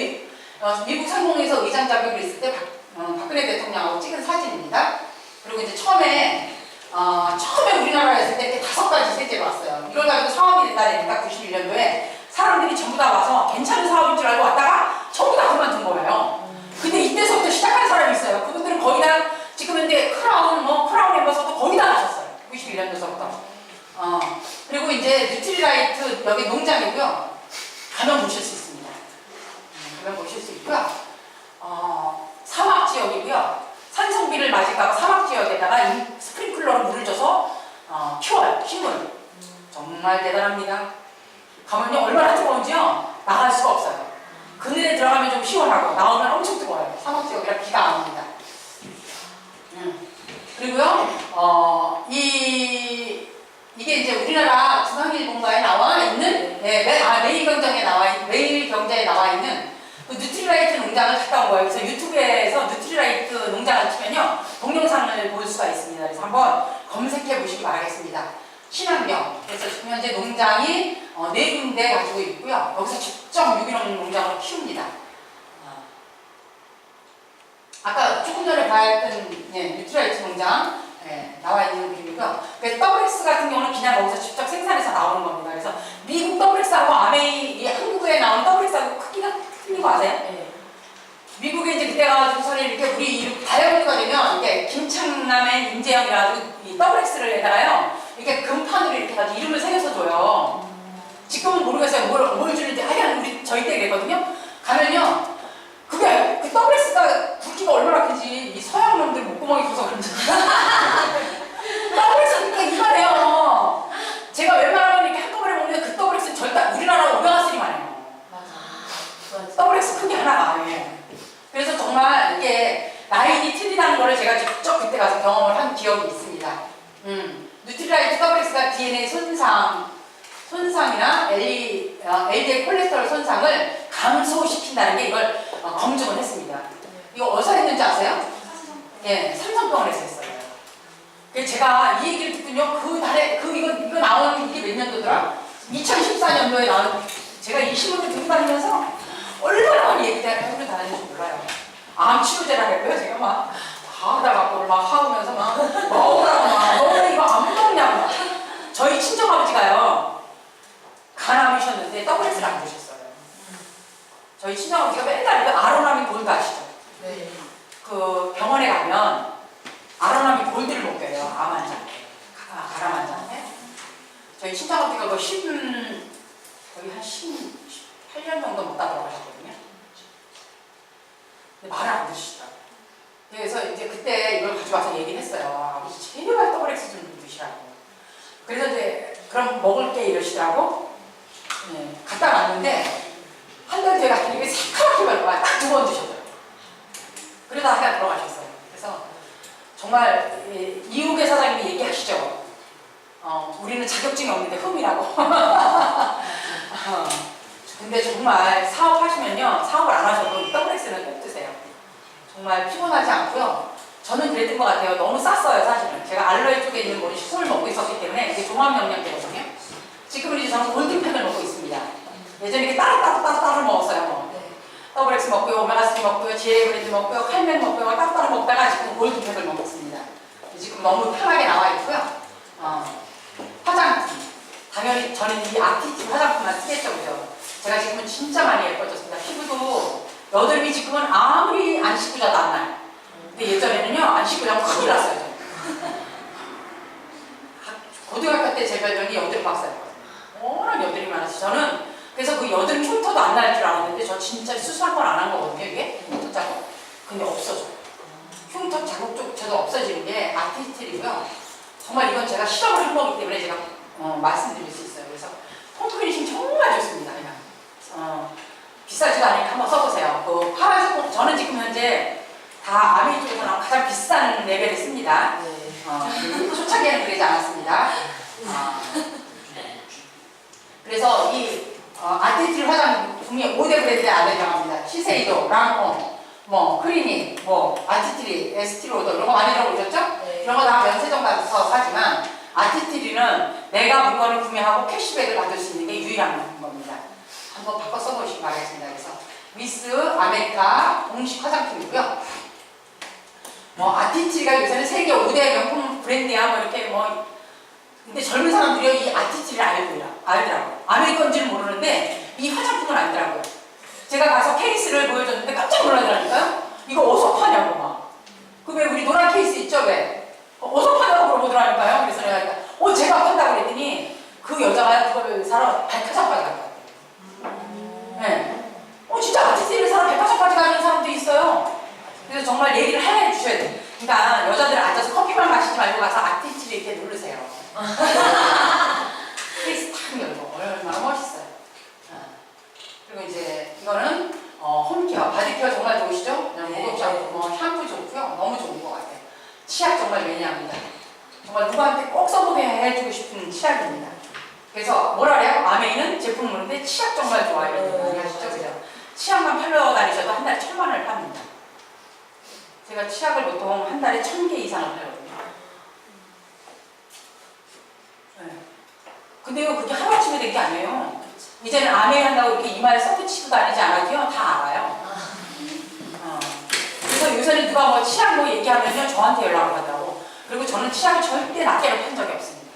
미국 상공회의소 의장 자격을 있을 때 박근혜 대통령하고 찍은 사진입니다. 그리고 이제 처음에 우리나라에 있을 때 5가지 세제가 왔어요. 이걸 가지고 사업이 된다 그러니까 91년도에 사람들이 전부 다 와서 괜찮은 사업인 줄 알고 왔다가 전부 다 그만둔 거예요. 근데 이때서부터 시작한 사람이 있어요. 그분들은 거의 다 지금 현재 크라운 멤버서도 거의 다 하셨어요. 91년도서부터. 그리고 이제 뉴트리라이트 여기 농장이고요. 가면 보실 수 있습니다. 가면 보실 수 있고요. 사막 지역이고요. 산성비를 맞을까 봐 사막 지역에다가 이 스프링클러로 물을 줘서 키워요. 식물. 정말 대단합니다. 가면요 얼마나 뜨거운지요 나갈 수가 없어요. 그늘에 들어가면 좀 시원하고 나오면 엄청 뜨거워요. 사막 지역이라 비가 안 옵니다. 그리고요 이게 이제 우리나라 중앙일보가에 나와 있는 매일경제에 나와 있는 그 뉴트리라이트 농장을 갔다 온 거예요. 그래서 유튜브에서 뉴트리라이트 농장을 치면요 동영상을 볼 수가 있습니다. 그래서 한번 검색해 보시기 바라겠습니다. 친환경. 그래서 지금 현재 농장이 4군데 가지고 있고요. 여기서 직접 유기농 농장으로 키웁니다. 아까 조금 전에 봤던 뉴트리라이트 농장 나와 있는 그림이고요. WX 같은 경우는 그냥 거기서 직접 생산해서 나오는 겁니다. 그래서 미국 WX하고 한국에 나오는 WX하고 크기가 틀린 거 아세요? 네. 미국에 이제 그때 가지고서는 이렇게 우리 다이어트가 되면 이게 김창남의 임재영이라고 이 WX를에다가요 이렇게 금판으로 이렇게 가지고 이름을 새겨서 줘요. 지금은 모르겠어요. 뭘 주는지 하여간 우리 저희 때 그랬거든요. 가면요 그게 그 WX가 굵기가 얼마나 큰지 이 서양 놈들 목구멍이 커서 그런지 WX니까 이만해요. 제가 웬만하면 이렇게 한꺼번에 먹는데 그 WX는 절대 우리나라 오메가3만 해요. 맞아. WX 크기 하나가 아니에요. 그래서 정말 이게 라인이 틀리다는 거를 제가 직접 그때 가서 경험을 한 기억이 있습니다. 뉴트리라이트 WX가 DNA 손상이나 LDL 콜레스테롤 손상을 감소시킨다는 게 이걸 검증을 했습니다. 이거 어디서 했는지 아세요? 예, 삼성병원에서 했어요. 그래서 제가 이 얘기를 듣군요. 그 달에 이거 나온 이게 몇 년도더라? 2014년도에 나온 제가 이 신문을 들고 다니면서 얼마나 많이 얘기를 다녔는지 몰라요. 암 치료제라 했고요. 제가 막 하다 갖고 막 하면서 막 먹으라고 너는 이거 안 먹냐고 막. 저희 친정아버지가요 간암이셨는데 WS를 안 드셨어요. 저희 친정아버지가 맨날 그 아로나민 골드 아시죠? 네. 그 병원에 가면 아로나민 골드를 먹여요. 암 환자한테, 가람 환자한테. 저희 친정아버지가 거의 한 18년 정도 먹다 돌아가셨거든요. 근데 말을 안 들으시더라고요. 그래서 이제 그때 이걸 가져와서 얘기를 했어요. 아버지 제발 WX 좀 드시라고. 그래서 이제 그럼 먹을게 이러시더라고. 갖다 놨는데 한 달 뒤에 갔더니 이게 새카맣게 말고 딱 2번 드셨어요. 그러다 하다 돌아가셨어요. 그래서 정말 이욱의 사장님이 얘기하시죠. 우리는 자격증이 없는데 흠이라고. 근데 정말 사업하시면요 사업을 안 하셔도 WX는 꼭 드세요. 정말 피곤하지 않고요. 저는 그랬던 것 같아요. 너무 쌌어요 사실은. 제가 알로에 쪽에 있는 뭐 식품을 먹고 있었기 때문에 이게 종합영양제거든요. 지금은 이제 저는 골든팩을 먹고 있습니다. 예전에 이렇게 따로 먹었어요. 뭐. WX 먹고요, 오메가3 먹고요, 지에브리드 먹고요, 칼멘 먹고요, 따로 먹다가 지금 골든팩을 먹었습니다. 지금 너무 편하게 나와 있고요. 화장품. 당연히 저는 이 아티티 화장품만 쓰겠죠, 그죠? 제가 지금은 진짜 많이 예뻐졌습니다. 피부도 여드름이 지금은 아무리 안 씻고 자도 안 나요. 근데 예전에는요, 안 씻고 자면 큰일 났어요, 저는. 고등학교 때 제 별명이 여드름 박사였거든요. 워낙 여드름이 많아서 저는 그래서 그 여드름 흉터도 안 날 줄 알았는데 저 진짜 수술 한 번 안 한 거거든요, 이게 흉터 자국. 근데 없어져요. 흉터 자국조차도 없어지는 게 아티스틸이고요. 정말 이건 제가 실험을 한 거기 때문에 제가 말씀드릴 수 있어요. 그래서 폼크리니싱 정말 좋습니다. 그냥 비싸지도 않으니까 한번 써보세요. 그 파란색 저는 지금 현재 다 아메이 쪽에서 나온 가장 비싼 레벨을 씁니다. 초창기에는 그러지 않았습니다. 그래서 이 아티스틸 화장품이 5대 브랜드에 안내정합니다. 시세이도, 랑콤, 크리닉, 아티스틸, 에스티로더 이런 거 많이 들어보셨죠? 네. 이런 거 다 면세점 가서 사지만 아티스틸은 내가 물건을 구매하고 캐시백을 받을 수 있는 게 유일한 겁니다. 한번 바꿔 써보시기 바라겠습니다. 그래서 미스 아메리카 공식 화장품이고요. 아티스틸가 요새는 세계 5대 명품 브랜드야 이렇게 근데 젊은 사람들이 이 아티스틸을 알더라고요. 아메리칸인지는 모르는데 이 화장품은 알더라고요. 제가 가서 케이스를 보여줬는데 깜짝 놀라더라니까요. 이거 어디서 파냐고 막. 그 왜 우리 노란 케이스 있죠 왜? 어디서 파냐고 물어보더라니까요. 그래서 내가 제가 판다고 그랬더니 그 여자가 그걸 사러 백화점까지 갔다 왔대요. 네. 진짜 아티스트를 사러 백화점까지 가는 사람도 있어요. 그래서 정말 얘기를 하나 해주셔야 돼요. 그러니까 여자들 앉아서 커피만 마시지 말고 가서 아티스트를 이렇게 누르세요. 페이스 탁 열고 얼마나 멋있어요. 그리고 이제 이거는 홈케어, 바디케어 정말 좋으시죠? 그냥 목욕하고 샴푸 좋고요. 너무 좋은 것 같아요. 치약 정말 매니아입니다. 정말 누구한테 꼭 써보게 해주고 싶은 치약입니다. 그래서 뭐라 그래요? 아메이는 제품 모르는데 치약 정말 좋아해요. 이해하시죠? 그죠? 치약만 팔러 다니셔도 한 달에 1,000만 원을 팝니다. 제가 치약을 보통 한 달에 1,000개 이상을 팔거든요. 네. 근데요, 그게 하루아침에 된 게 아니에요. 이제는 아메이 한다고 이렇게 이마에 써붙이고 다니지 않아도요, 다 알아요. 그래서 요새는 누가 뭐 치약 뭐 얘기하면요, 저한테 연락을 하더라고. 그리고 저는 치약을 절대 낱개로 판 적이 없습니다.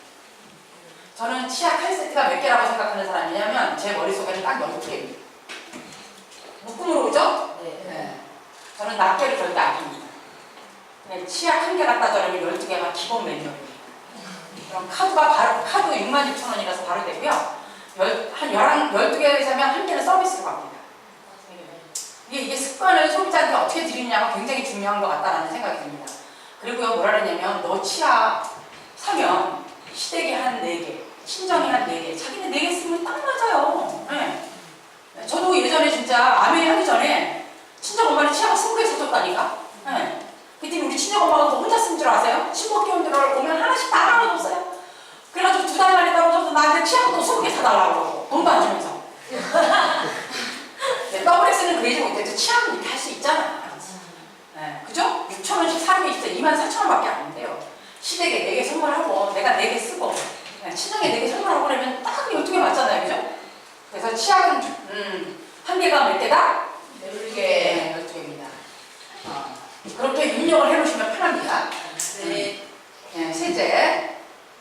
저는 치약 한 세트가 몇 개라고 생각하는 사람이냐면 제 머릿속에는 딱 12개입니다. 묶음으로 오죠? 네. 저는 낱개를 절대 안 팝니다. 치약 한 개 갖다 저러면 12개가 기본 메뉴입니다. 그럼 카드 66,000원이라서 바로 되고요. 한 12개 사면 한 개는 서비스로 갑니다. 이게 습관을 소비자한테 어떻게 드리느냐가 굉장히 중요한 것 같다는 생각이 듭니다. 그리고요, 뭐라 그러냐면 너 치약 사면 시댁이 한 4개, 친정이 한 4개, 자기네 4개 쓰면 딱 맞아요. 네. 저도 예전에 진짜 아메이 하기 전에 친정 엄마는 치약 20개 사줬다니까. 네. 그때 우리 친정 엄마가 또 혼자 쓴 줄 아세요? 친구 끼온들 오면 하나씩 다 나눠줬어요. 그래가지고 2달 만에 떨어져서 나한테 치약도 20개 사달라고 그러고 돈도 안 주면서. 네, WX는 그러지 못했죠. 치약은 이렇게 할 수 있잖아. 네, 그죠? 6,000원씩 사는 게 있어요. 24,000원밖에 안 돼요. 시댁에 4개 선물하고 내가 4개 쓰고 친정에 4개 선물하고 그러면 딱 12개 맞잖아요. 그죠? 그래서 치약은 한 개가 몇 개다? 12개, 12개입니다. 그렇게 입력을 해놓으시면 편합니다. 네. 셋째.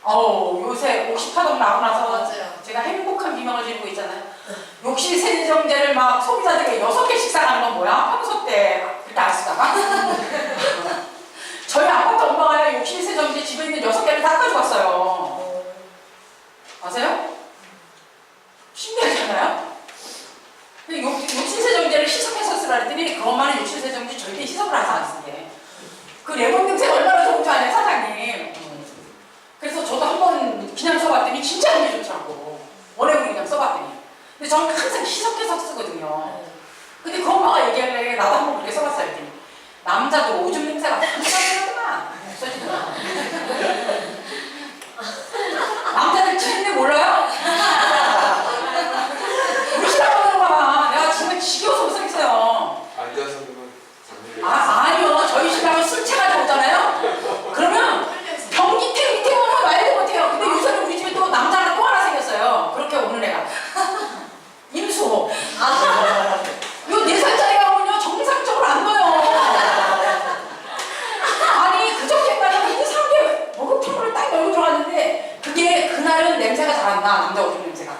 요새 옥시파동 나오고 나서 맞아요. 제가 행복한 비명을 지르고 있잖아요. 욕실 세정제를 막 소비자들이 6개씩 사가는 건 뭐야? 평소 때 그렇게 안 쓰다가 저희 아파트 엄마가 욕실 세정제 집에 있는 6개를 다 가져갔어요. 아세요? 신기하잖아요? 욕실 세정제를 희석해서 쓰라 했더니 그것만은 욕실 세정제 절대 희석을 하지 않습니다. 그 레몬 냄새가 얼마나 좋은 줄 아냐, 사장님. 그래서 저도 한번 그냥 써봤더니 진짜 냄새 좋더라고. 원래는 그냥 써봤더니. 근데 저는 항상 희석해서 쓰거든요. 근데 그 엄마가 얘기하길래 나도 한번 그렇게 써봤어요. 했더니 남자도 오줌 냄새가 없어지는구나. 없어지더라. 남자들 지는데 몰라요? 우리 시라고 봐봐. 내가 지금 지겨워서 못 쓰겠어요. 앉아서 그러면 아니요. 저희 신랑은 술 취해가지고 오잖아요. 그러면 변기 밑에 오면 말도 못해요. 근데 요새는 우리 집에 또 남자가 또 하나 생겼어요. 그렇게 오는 애가. 임수호. 요 4살짜리가 오면요 정상적으로 안 넣어요. 아니 그저께까지 이상하게 목욕탕물을 딱 열고 들어갔는데 그게 그날은 냄새가 잘 안 나. 남자 오줌 냄새가.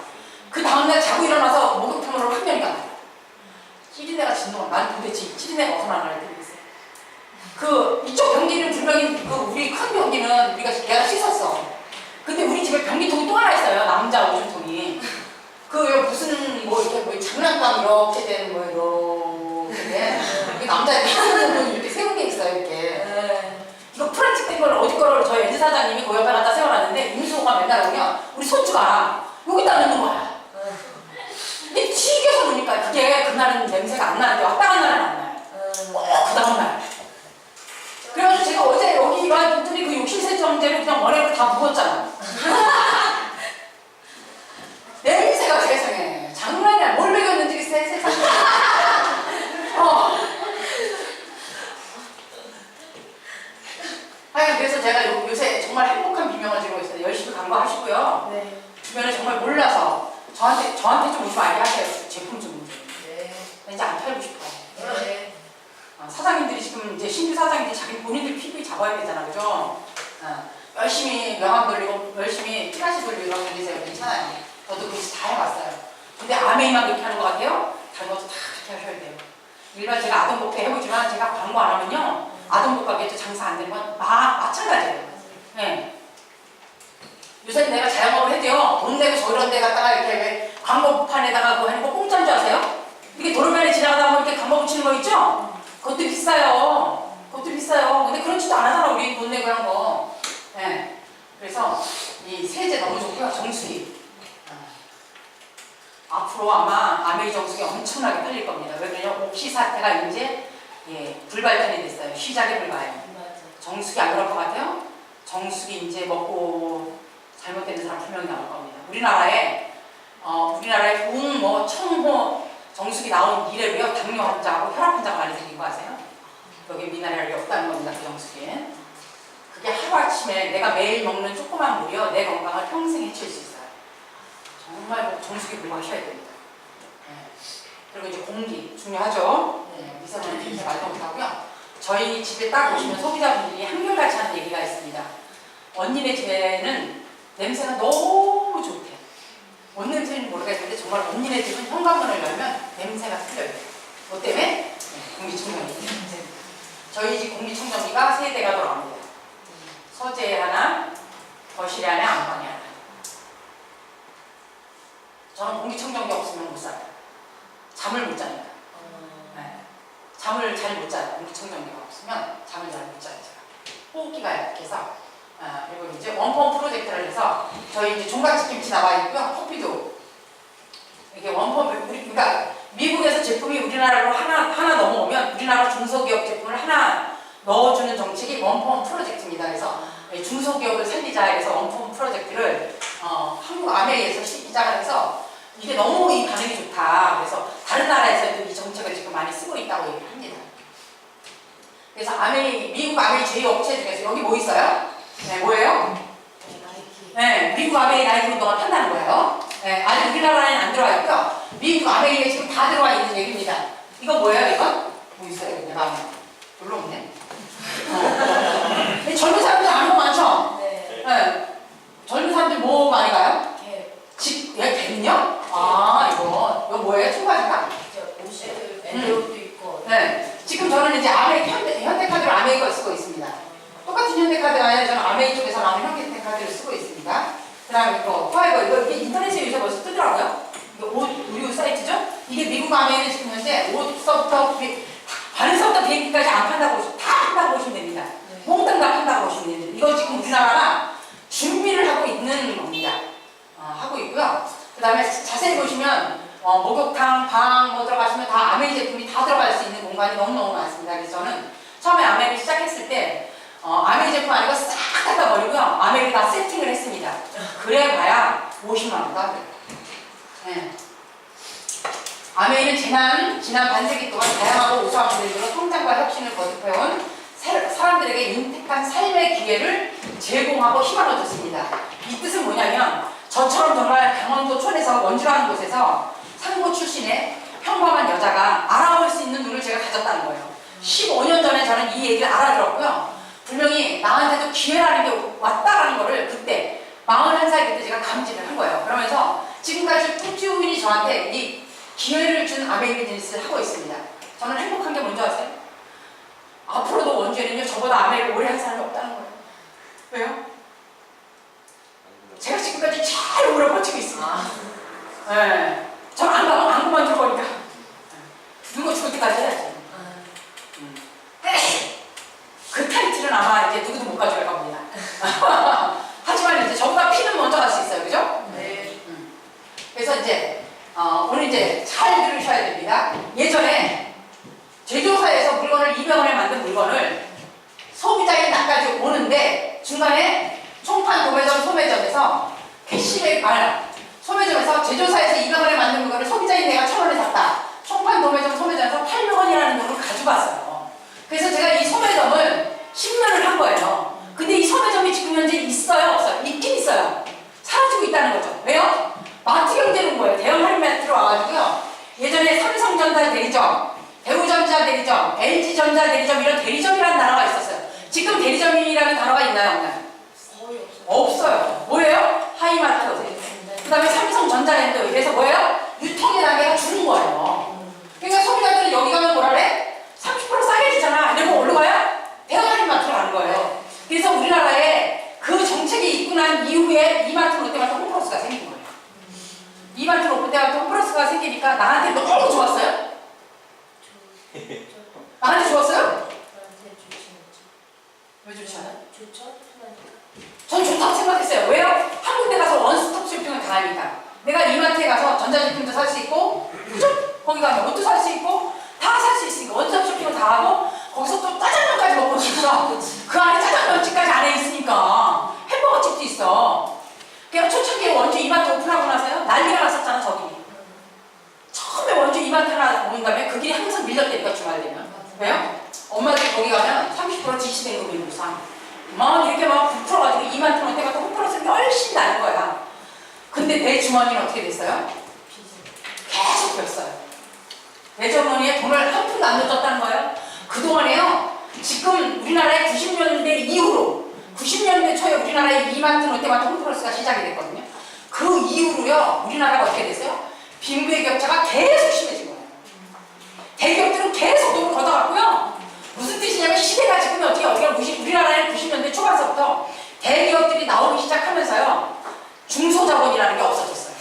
그 다음날 자고 일어나서 목욕탕물을 확연히가 나요. 찌리네가 진동을. 난 도대체 이 찌리네가 어디서 나나 모르겠어요. 그 이쪽 변기는 분명히 그 우리 큰 변기는 내가 씻었어. 근데 우리 집에 변기통이 또 하나 있어요. 남자 오줌통이. 그 무슨 뭐 이렇게 뭐 장난감 이렇게 된 뭐 이렇게 된 이게 남자애들 이렇게 세운 게 있어요. 이렇게. 이거 플라스틱 된 걸 어디 거를 저희 엔지 사장님이 그 옆에 갖다 세워놨는데 임수호가 맨날 오면 우리 손주가 여기다 넣는 거야. 근데 튀겨서 놓으니까 그게 그날은 냄새가 안 나는데 왔다 간 날은 안 나요. 그 다음날. 그래가지고 제가 어제 여기 와분들이 그 욕실 세정제를 그냥 머리로 다 부었잖아. 냄새가 세상에 장난이야. 뭘 먹였는지 세상에. 하여간 그래서 제가 요새 정말 행복한 비명을 지르고 있어요. 열심히 광고하시고요. 네. 주변에 정말 몰라서 저한테 좀 오지 말게 하세요. 제품 좀. 네. 이제 안 팔고 싶어요. 네. 사장님들이 지금 이제 신규 사장님들이 자기 본인들 PV 잡아야 되잖아, 그죠? 열심히 명함 돌리고 열심히 티라시 돌리고 이런 분이세요. 괜찮아요. 저도 그렇게 다 해봤어요. 근데 아메이만 그렇게 하는 것 같아요? 다른 것도 다 그렇게 하셔야 돼요. 일반 제가 아동복회 해보지만 제가 광고 안 하면요 아동복 가게에서 장사 안 되는 건 마찬가지예요. 네. 요새 내가 자영업을 해도요, 돈 내고 저런 데 갔다가 이렇게 왜 광고판에다가 그거 하는 거 공짜인 줄 아세요? 이게 도로변에 지나가다 보면 이렇게 광고 붙이는 거 있죠? 그것도 비싸요. 그것도 비싸요. 근데 그런 짓도 안 하잖아, 우리 돈 내고 한 거. 예. 그래서 이 세제 너무 좋고요, 정수기. 앞으로 아마 아메이 정수기 엄청나게 팔릴 겁니다. 왜 그러냐면 옥시 사태가 이제 불발전이 됐어요. 시작에 불과해요. 맞아. 정수기 안 그럴 것 같아요? 정수기 이제 먹고 잘못되는 사람 분명히 나올 겁니다. 우리나라에 청호 정수기 나온 이래로요, 당뇨 환자하고 혈압 환자가 많이 생긴 거 아세요? 여기 미네랄이 없다는 겁니다, 그 정수기엔. 그게 하루아침에 내가 매일 먹는 조그만 물이요, 내 건강을 평생 해칠 수 있어요. 정말 정수기 공부하셔야 됩니다. 네. 그리고 이제 공기 중요하죠. 네. 미세먼지 냄새 말도 못하고요. 저희 집에 딱 오시면 소비자분들이 한결같이 하는 얘기가 있습니다. 언니네 집에는 냄새가 너무 좋대. 뭔 냄새인지 모르겠는데 정말 언니네 집은 현관문을 열면 냄새가 틀려요. 뭐 때문에? 네. 공기청정기. 저희 집 공기청정기가 3대가 돌아갑니다. 서재에 하나, 거실에 하나, 안방에 하나. 저는 공기청정기 없으면 못 살아요. 잠을 못 자니까. 네. 잠을 잘 못 자요. 공기청정기가 없으면 잠을 잘 못 자요. 제가. 호흡기가 약해서. 그리고 이제 원펌 프로젝트를 해서 저희 이제 종갓집 김치 나와 있고요. 커피도 이게 원펌, 그러니까 미국에서 제품이 우리나라로 하나 넘어오면 우리나라 중소기업 제품을 하나 넣어주는 정책이 원펌 프로젝트입니다. 그래서 중소기업을 살리자 해서 원펌 프로젝트를 한국 아메이에서 시작을 해서 이게 너무 이 반응이 좋다. 그래서 다른 나라에서도 이 정책을 지금 많이 쓰고 있다고 얘기를 합니다. 그래서 미국 아메이 제2업체 중에서 여기 뭐 있어요? 네, 뭐예요? 네, 미국 아메이 나이키 운동을 판다는 거예요. 네, 아직 우리나라에는 안 들어와 있고요. 미국 아메이에 지금 다 들어와 있는 얘기입니다. 이건 뭐예요, 이건? 뭐 있어요, 이거 나오면? 별로 없네. 젊은 사람들 아는 거 많죠? 네. 네. 젊은 사람들 뭐 많이 가요? 갭은요? 이거 뭐예요? 청바지가? 옷을 애들옷도 있고. 네. 지금 저는 이제 아메이 현대카드로 아메이 걸 쓰고 있습니다. 똑같은 현대카드가 아니라 저는 아메이 쪽에서 나오는 현대카드를 쓰고 있습니다. 그 다음에 이거 파이버, 이게 인터넷에 요새 벌써 뜨더라고요. 이거 옷 의류 사이트죠? 이게 미국 아메이는 지금 현재 옷서부터 바늘서부터 비행기까지 안 판다고 다 판다고 보시면 됩니다. 몽땅 다 판다고 보시면 됩니다. 이거 지금 우리나라가 준비를 하고 있는 겁니다. 하고 있고요. 그 다음에 자세히 보시면 목욕탕, 방 뭐 들어가시면 다 아메이 제품이 다 들어갈 수 있는 공간이 너무너무 많습니다. 그래서 저는 처음에 아메이를 시작했을 때 아메이 제품 아니고 싹 갖다 버리고요. 아메이를 다 세팅을 했습니다. 그래 봐야 50만 원도 안 돼요. 네. 아메이는 지난 반세기 동안 다양하고 우수한 모델들로 성장과 혁신을 거듭해온 사람들에게 윤택한 삶의 기회를 제공하고 힘을 얻었습니다. 이 뜻은 뭐냐면 저처럼 정말 강원도 촌에서 원주라는 곳에서 상고 출신의 평범한 여자가 알아볼 수 있는 눈을 제가 가졌다는 거예요. 15년 전에 저는 이 얘기를 알아들었고요. 분명히 나한테도 기회라는 게 왔다라는 거를 그때 41살 그때 제가 감지를 한 거예요. 그러면서 지금까지 꾸준히 저한테 이 기회를 준 아메이 비즈니스를 하고 있습니다. 저는 행복한 게 뭔지 아세요? 앞으로도 원주에는요 저보다 아메이를 오래 한 사람이 없다는 거예요. 왜요? 제가 지금까지 잘 오래 버티고 있습니다. 네. 저는 안 그만둘 거니까. 누구 죽을 때까지 해야지. 그 타이틀은 아마 이제 누구도 못 가져갈 겁니다. 하지만 이제 저보다 피는 먼저 갈 수 있어요. 그죠? 네. 그래서 이제 오늘 이제 잘 들으셔야 됩니다. 예전에 제조사에서 물건을 200원에 만든 물건을 소비자의 나까지 오는데 중간에 총판 도매점 소매점에서 캐시백 소매점에서 제조사에서 200원에 만든 물건을 소비자인 내가 1000원에 샀다. 총판 도매점 소매점에서 800원이라는 돈을 가져갔어요. 그래서 제가 이 소매점을 10년을 한 거예요. 근데 이 소매점이 지금 현재 있어요? 없어요? 있긴 있어요. 사라지고 있다는 거죠. 왜요? 마트 경제로 온 거예요. 대형 할인마트로 와가지고요. 예전에 삼성전자 대리점, 대우전자 대리점, LG전자 대리점 이런 대리점이라는 단어가 있었어요. 지금 대리점이라는 단어가 있나요? 없나요? 거의 없어요. 없어요. 뭐예요? 하이마트. 그 다음에 삼성전자랜드. 이래서 뭐예요? 유통의 단계가 줄은 거예요. 그러니까 소비자들은 여기 가면 뭐라 그래? 30% 싸게 주잖아. 이러면 어디로 가요? 대형 할인마트로 가는 거예요. 그래서 우리나라에 그 정책이 있구나 난 이후에 이마트 롯데마트 홈플러스가 생긴 거예요. 이마트 롯데마트 홈플러스가 생기니까 나한테 너무 좋았어요. 나한테 좋았어요? 나한테 좋지 않지. 왜 좋지 않아요? 좋죠? 편하니까. 전 좋다고 생각했어요. 왜요? 한 군데 가서 원스톱 쇼핑을 다 하니까. 내가 이마트에 가서 전자제품도 살 수 있고, 그죠? 거기 가면 옷도 살 수 있고, 다 살 수 있으니까 원스톱 쇼핑을 다 하고, 거기서 또 짜장면까지 먹을 수 있어. 그 안에 짜장면집까지 안에 있으니까. 햄버거집도 있어. 그냥 초창기에 원주 이마트 오픈하고 나서요. 난리가 났었잖아, 저기. 처음에 원주 이마트 하나 오는 다음에 그 길이 항상 밀렸다니까, 주말 되면. 왜요? 엄마들이 거기 가면 30% 지치된 거 이상. 막 이렇게 막 부풀어가지고 이마트 롯데마트 홈플러스는 훨씬 나은 거야. 근데 내 주머니는 어떻게 됐어요? 계속 뺐어요. 내 주머니에 돈을 한 푼도 안 넣어줬다는 거예요. 그동안에요. 지금 우리나라의 90년대 이후로 90년대 초에 우리나라에 이마트 롯데마트 홈플러스가 시작이 됐거든요. 그 이후로요. 우리나라가 어떻게 됐어요? 빈부의 격차가 계속 심해진 거예요. 대기업들은 계속 돈을 걷어갔고요. 무슨 뜻이냐면 시대가 지금 어떻게 우리나라의 90년대 초반서부터 대기업들이 나오기 시작하면서요. 중소자본이라는 게 없어졌어요.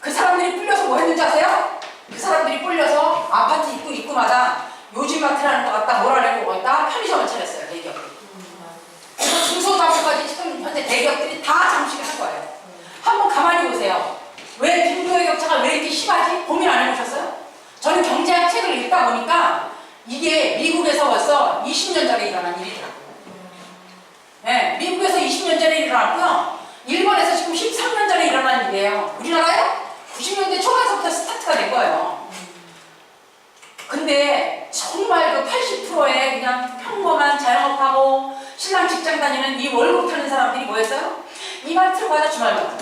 그 사람들이 뿔려서 뭐 했는지 아세요? 그 사람들이 뿔려서 아파트 입구마다 요지마트라는 거 갖다 몰아내고 거기다 편의점을 차렸어요. 대기업들이. 그래서 중소자본까지 지금 현재 대기업들이 다 잠식을 한 거예요. 한번 가만히 보세요. 왜 빈부의 격차가 왜 이렇게 심하지? 고민 안 해보셨어요? 저는 경제학 책을 읽다 보니까 이게 미국에서 벌써 20년 전에 일어난 일이더라고요. 네, 미국에서 20년 전에 일어났고요. 일본에서 지금 13년 전에 일어난 일이에요. 우리나라요? 90년대 초반서부터 스타트가 된 거예요. 근데 정말 그 80%의 그냥 평범한 자영업하고 신랑 직장 다니는 이 월급 타는 사람들이 뭐였어요? 이마트로 가자 주말마다.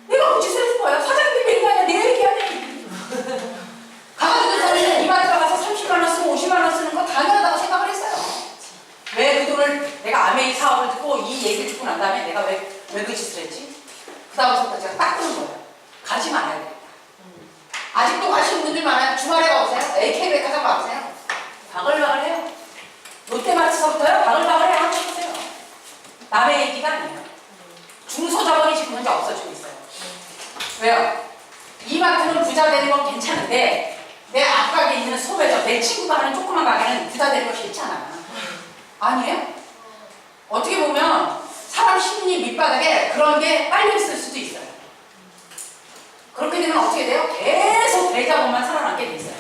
내가 그 짓을 했을 거예요. 사장님이 얘기하냐 내가 얘기하냐. 가가지고 저는 이마트 가서 30만 원 쓰고 50만 원 쓰는 거 당연하다고 생각을 했어요. 왜 그 돈을 내가 아메이 사업을 듣고 이 얘기를 듣고 난 다음에 내가 왜 그 짓을 했지? 그 다음부터 제가 딱 끄는 거예요. 가지 말아야 돼. 아직도 가시는 분들 많아요. 주말에 가보세요. AK백화점 가보세요. 바글바글해요. 롯데마트서부터요. 바글바글해요. 한번 보세요. 남의 얘기가 아니에요. 중소자본이 지금 현재 없어지고 있어요. 왜요? 이마트는 부자 되는 건 괜찮은데 내 앞가게에 있는 소매점, 내 친구가 하는 조그만 가게는 부자 되는 거 싫잖아. 아니에요? 어떻게 보면 사람 심리 밑바닥에 그런 게 빨리 있을 수도 있어요. 그렇게 되면 어떻게 돼요? 계속 대자본만 살아남게 돼 있어요.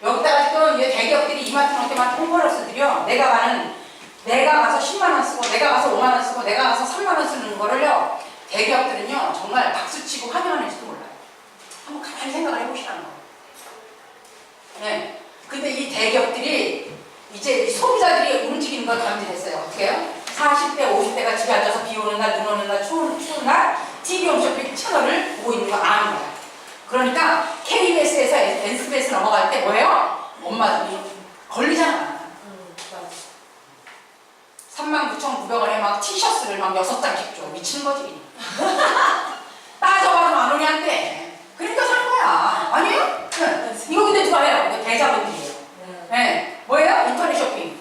여기다가 지금 대기업들이 이마트 롯데마트 홈플러스들이요. 내가 가서 10만 원 쓰고 내가 가서 5만 원 쓰고 내가 가서 3만 원 쓰는 거를요. 대기업들은요. 정말 박수치고 환영하는지도 몰라요. 한번 가만히 생각을 해보시라는 거예요. 네. 근데 이 대기업들이 이제 소비자들이 움직이는 걸 감지했어요. 어떻게 해요? 40대, 50대가 집에 앉아서 비 오는 날, 눈 오는 날, 추운 날 TV 홈쇼핑 채널을 보고 있는 거 아는 거야. 그러니까 KBS에서 NSBS 넘어갈 때 뭐예요? 엄마들이 걸리잖아. 39,900원에 막 티셔츠를 막 6장씩 줘. 미치는 거지. 따져봐도 만 원이 안 돼. 그러니까 사는 거야. 아니에요? 네. 이거 근데 누가 해요? 이거 대자본들이에요. 네. 뭐예요? 인터넷 쇼핑.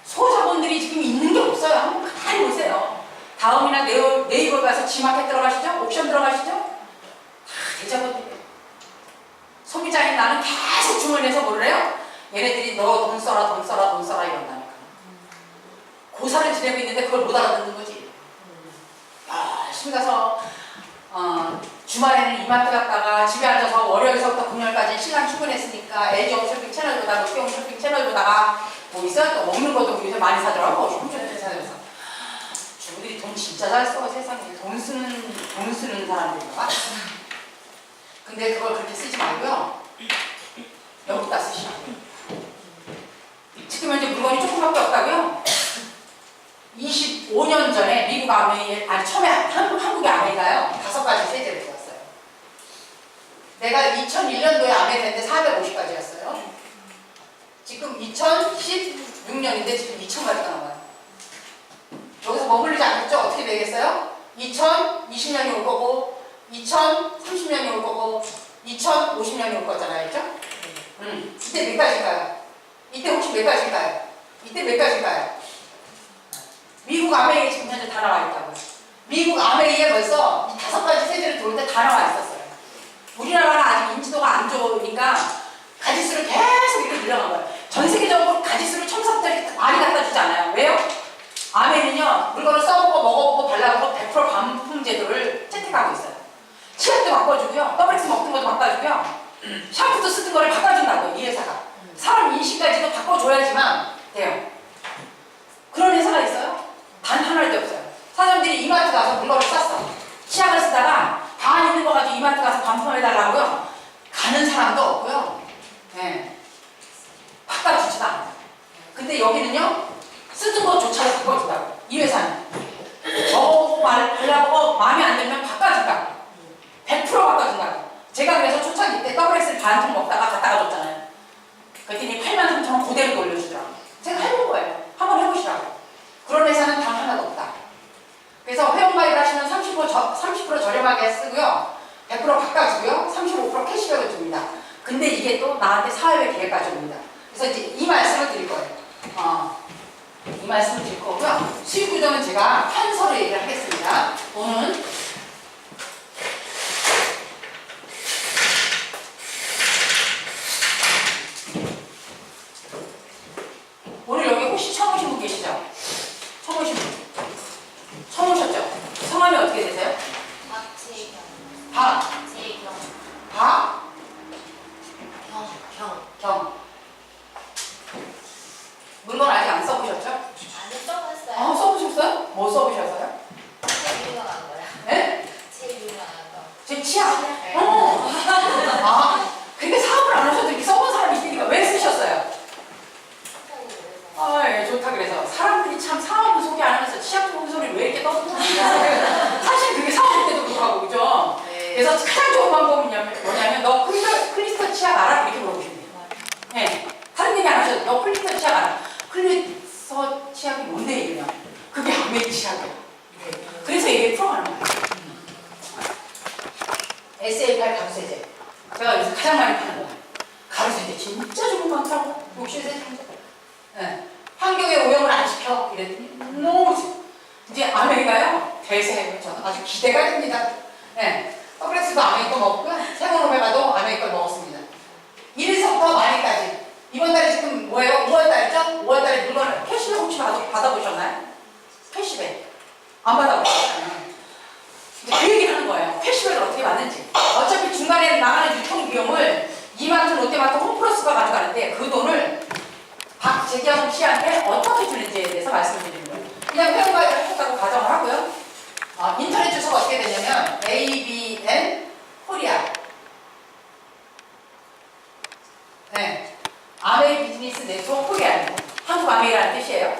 소자본들이 지금 있는 게 없어요. 한번 가만히 보세요. 다음이나 네이버 가서 지마켓 들어가시죠? 옥션 들어가시죠? 다 대자본들이에요. 소비자인 나는 계속 주문해서 뭐를 해요? 얘네들이 너 돈 써라 돈 써라 돈 써라 이런다니까. 고사를 지내고 있는데 그걸 못 알아듣는 거지. 열심히 가서 주말에는 이마트 갔다가 집에 앉아서 월요일서부터 금요일까지 신랑 출근했으니까 LG 홈쇼핑 채널 보다가 롯데 홈쇼핑 채널 보다가 뭐 있어요? 또 먹는 것도 요새 많이 사더라고. 홈쇼핑 채널에서. 주부들이 돈 진짜 잘 써. 세상에 돈 쓰는 사람들인가? 근데 그걸 그렇게 쓰지 말고요. 여기다 쓰시라고요. 지금 현재 물건이 조금밖에 없다고요? 25년 전에 미국 아메이, 처음에 한국의 아메이가요. 5가지 세제를 들었어요. 내가 2001년도에 아메이 됐는데 450가지였어요. 지금 2016년인데 지금 2000가지가 나와요. 여기서 머물리지 않겠죠? 어떻게 되겠어요? 2020년이 올 거고 2030년이 올 거고 2050년이 올 거잖아요. 그죠? 이때 몇 가지일까요? 이때 혹시 몇 가지일까요? 이때 몇 가지일까요? 미국 아메리카에 지금 현재 다 나와 있다고요. 미국 아메리카에 벌써 5가지 세대를 들어올 때 다 나와 있었어요. 우리나라가 아직 인지도가 안 좋으니까 가짓수를 계속 이렇게 늘려간 거예요. 전 세계적으로 가짓수를 첨삭들이 많이 갖다 주지 않아요. 왜요? 아메는요 물건을 써보고 먹어보고 발라보고 100% 반품 제도를 채택하고 있어요. 치약도 바꿔주고요. 더블엑스 먹던 것도 바꿔주고요. 샴푸도 쓰던 거를 바꿔준다고요. 이 회사가. 사람 인식까지도 바꿔줘야지만 돼요. 그런 회사가 있어요? 단 하나도 없어요. 사람들이 이마트 가서 물건을 샀어. 치약을 쓰다가 반 있는 거 가지고 이마트 가서 반품해달라고요. 가는 사람도 없고요. 네. 바꿔주지도 않아요. 근데 여기는요 쓰던 것조차도 바꿔준다고. 이 회사는 먹어보고 발라보고 마음에 안 들면 바꿔준다고. 100% 바꿔준다고. 제가 그래서 초창기 때 더블엑스를 반통 먹다가 갖다가 줬잖아요. 그랬더니 83,000원 그대로 돌려주더라고요. 제가 해본 거예요. 한번 해보시라고. 그런 회사는 단 하나도 없다. 그래서 회원가입을 하시면 30% 저렴하게 쓰고요. 100% 바꿔주고요. 35% 캐시백을 줍니다. 근데 이게 또 나한테 사회의 기회까지 옵니다. 그래서 이제 이 말씀을 드릴 거예요. 이 말씀을 드릴 거고요. 수익 구조는 제가 편서로 얘기를 하겠습니다. 오늘 여기 혹시 처음 오신 분 계시죠? 처음 오신 분? 처음 오셨죠? 성함이 어떻게 되세요? 박재경. 경. 물건 아직 안 써보셨죠? 안 써봤어요. 써보셨어요? 뭐 써보셨어요? 제일 유명한 거야. 네? 제일 유명한 거. 제 치약? 네. 그러니까 사업을 안 하셔도 이렇게 써본 사람이 있으니까 왜 쓰셨어요? 예, 좋다 그래서 사람들이 참 사업을 소개 안 하면서 치약 좋은 소리를 왜 이렇게 떠드냐. 사실 그게 사업일 때도 불구하고 그죠? 네. 그래서 가장 좋은 방법이 뭐냐면 너 클리스터 치약 알아? 이렇게 물어보시면 돼요. 네. 다른 얘기 안 하셔도 너 클리스터 치약 알아? 클리스터 치약이 뭔데 이러냐? 그게 아메리 치약이야. 그래서 이게 풀어가는 거예요. SA8 가루세제. 제가 요새 가장 많이 파는 거예요. 가루세제 진짜 좋은 거 많더라고. 욕실세제. 네. 환경에 오염을 안 시켜. 이랬더니 너무 이제 아메리카요. 대세예요. 저는 아주 기대가 됩니다. 네. 더블엑스도 아메리카 먹고요. 세모노메가도 아메리카 먹었습니다. 1일서부터 마리까지. 이번 달에 지금 뭐예요? 5월달이죠? 5월달에 물건을 캐시백 혹시 받아보셨나요? 캐시백. 안 받아보셨잖아요. 그 얘기를 하는 거예요. 캐시백을 어떻게 받는지. 어차피 중간에 나가는 유통 비용을 이마트, 롯데마트, 홈플러스가 가져가는데 그 돈을 박재경 씨한테 어떻게 주는지에 대해서 말씀드리는 거예요. 그냥 회원가입을 하셨다고 가정을 하고요. 인터넷 주소가 어떻게 되냐면 ABN 코리아. 네. 아메이 비즈니스 네트워크 코리아입니다. 한국 아메이라는 뜻이에요.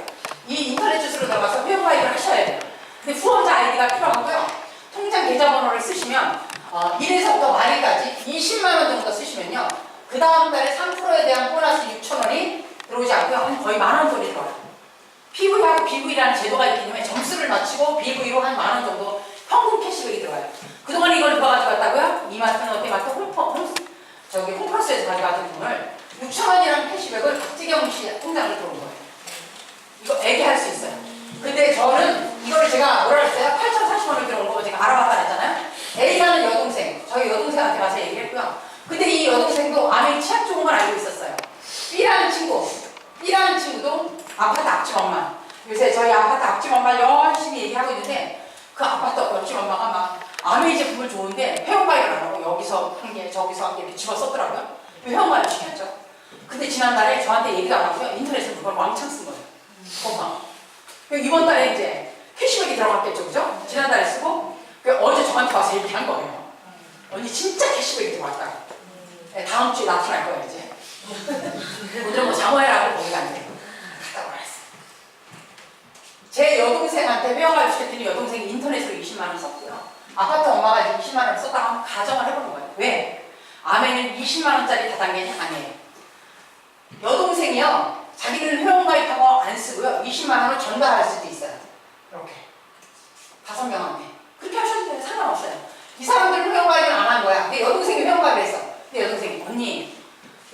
이 인터넷 주소로 들어가서 회원가입을 하셔야 돼요. 근데 후원자 아이디가 필요하고요. 통장 계좌번호를 쓰시면 1에서부터 말일까지 20만 원 정도 쓰시면요. 그 다음 달에 3%에 대한 보너스 6,000원이 들어오지 않고요. 한 거의 10,000원 돈이 들어와요. PV하고 BV라는 제도가 있기 때문에 점수를 맞추고 BV로 한 10,000원 정도 현금 캐시백이 들어와요. 그동안 이걸 누가 가져갔다고요? 이마트는 롯데마트 홈플러스에서 가져갔던 돈을 6,000원이라는 캐시백을 박재경 씨 통장으로 들어온 거예요. 이거 애기할 수 있어요. 근데 저는 이걸 제가 뭐라 그랬어요? 8,040원을 들어온 거 제가 알아봤다 그랬잖아요. A라는 여동생, 저희 여동생한테 가서 얘기했고요. 근데 이 여동생도 아메리 치약 좋은 걸 알고 있었어요. B라는 친구도 아파트 앞집 엄마. 요새 저희 아파트 앞집 엄마 열심히 얘기하고 있는데 그 아파트 옆집 엄마가 막 아메리 제품을 좋은데 회원가입을 안 하고 여기서 한 개, 저기서 한 개 이렇게 집어 썼더라고요. 회원가입을 시켰죠. 근데 지난달에 저한테 얘기도 안 하고요. 인터넷에서 그걸 왕창 쓴 거예요. 거봐. 이번 달에 이제 캐시백이 들어갔겠죠, 그죠? 지난달에 쓰고 어제 저한테 와서 얘기한 거예요. 언니 진짜 캐시백이 들어왔다. 네, 다음 주에 나타날 거예요, 이제. 오늘 뭐 장어해라고 거기가 안 돼. 갔다 오랬어. 제 여동생한테 회원가입 시켰더니 여동생이 인터넷으로 20만 원 썼고요. 아파트 엄마가 20만 원 썼다가 한번 가정을 해보는 거예요. 왜? 아메는 20만 원짜리 다단계는 아니에요. 여동생이요. 자기는 회원가입하고 안 쓰고요. 20만 원을 전달할 수도 있어요. 이렇게. 5명한테. 그렇게 하셔도 돼요. 상관없어요. 이 사람들은 회원가입을 안 한 거야. 근데 여동생이 회원가입을 했어. 근데 여동생이 언니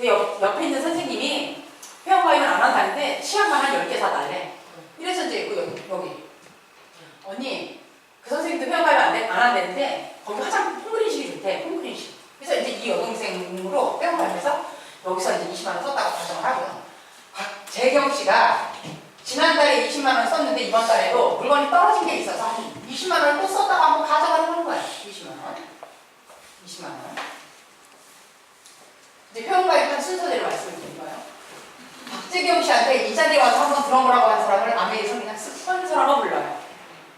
옆에 있는 선생님이 회원가입을 안 한다는데 치약만 한 10개 사달래. 이래서 이제 여기 여기서 이제 20만 원 썼다고 가정을 하고요. 박재경 씨가 지난달에 20만 원 썼는데 이번 달에도 물건이 떨어진 게 있어서 한 20만 원을 또 썼다고 한번 가정을 해보는 거예요. 20만 원. 20만 원. 이제 회원가입한 순서대로 말씀을 드린 거예요. 박재경 씨한테 이 자리에 와서 한번 들어보라고 한 사람을 아메리에서 그냥 스폰서라고 불러요.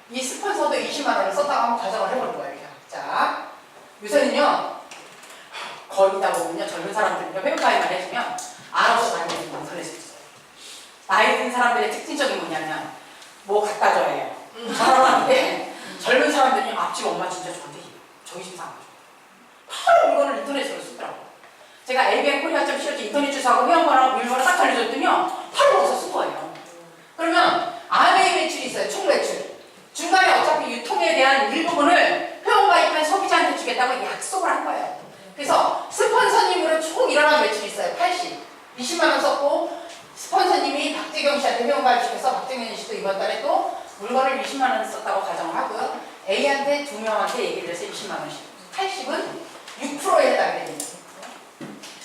이 스폰서도 20만 원을 썼다고 한번 가정을 해보는 거예요. 자, 요새는요, 거의 다 보면요, 젊은 사람들은요, 회원가입만 해주면 알아서 다니는 인터넷에 있어요. 나이 든 사람들의 특징적인 뭐냐면, 뭐 갖다 줘야 해요. 잘하는데, 젊은 사람들이 앞집 엄마 진짜 저한테 저기 좀 사고 바로 물건을 인터넷으로 쓰더라고요. 제가 abn코리아.co 인터넷 주소하고 회원번호하고 비밀번호 딱 알려줬더니요, 바로 거기서 쓴 거예요. 그러면 아메이 매출이 있어요. 총 매출. 중간에 어차피 유통에 대한 일부분을 회원가입한 소비자한테 주겠다고 약속을 한 거예요. 그래서 스폰서님으로 총 일어난 매출이 있어요. 80. 20만 원 썼고 스폰서님이 박재경 씨한테 회원가입시켜서 박재경 씨도 이번 달에 또 물건을 20만 원 썼다고 가정을 하고요. A한테 2명한테 얘기를 해서 20만 원씩. 80은 6%에 해당이 됩니다.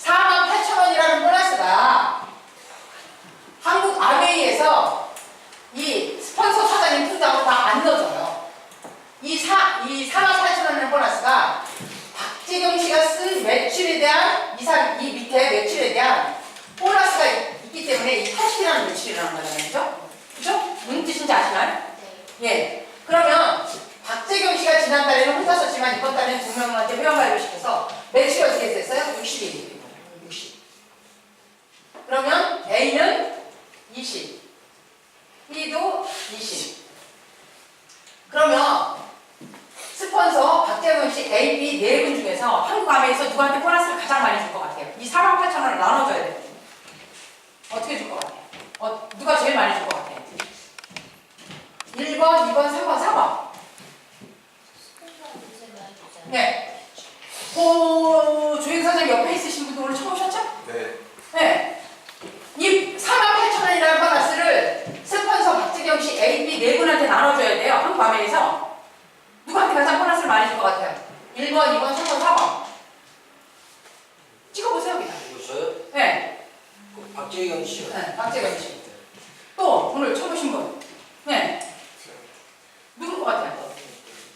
48,000원이라는 보너스가 한국 아메이에서 이 스폰서 사장님 통장으로 다 안 넣어져요. 이 48,000원이라는 보너스가 박재경 씨가 쓴 매출에 대한 이 밑에 매출에 대한 보너스가 있기 때문에 이 80이라는 매출이라는 거잖아요. 그죠? 그죠? 무슨 뜻인지 아시나요? 네. 예. 그러면 박재경 씨가 지난달에는 혼자 썼지만 이번 달에는 2명한테 회원가입을 시켜서 매출이 어떻게 됐어요? 60이. 60. 그러면 A는 20. B도 20. 그러면 스폰서 박재경 씨 A, B 네 분 중에서 한국 아메에서 누구한테 보너스를 가장 많이 줄 것 같아요? 이 48,000원을 나눠줘야 돼요. 어떻게 줄 것 같아요? 누가 제일 많이 줄 것 같아요? 1번, 2번, 3번, 4번. 네. 조인 사장 옆에 있으신 분도 오늘 처음 오셨죠? 네. 네. 이 48,000원이라는 보너스를 스폰서 박재경 씨 A, B 네 분한테 나눠줘야 돼요. 한국 아메에서. 누구한테 가장 보너스를 많이 줄 것 같아요? 1번, 2번, 3번, 4번. 찍어보세요, 그냥. 이거 저요? 네. 박재경 씨요. 네, 박재경 씨. 또 오늘 처음 오신 분. 네. 누굴 것 같아요?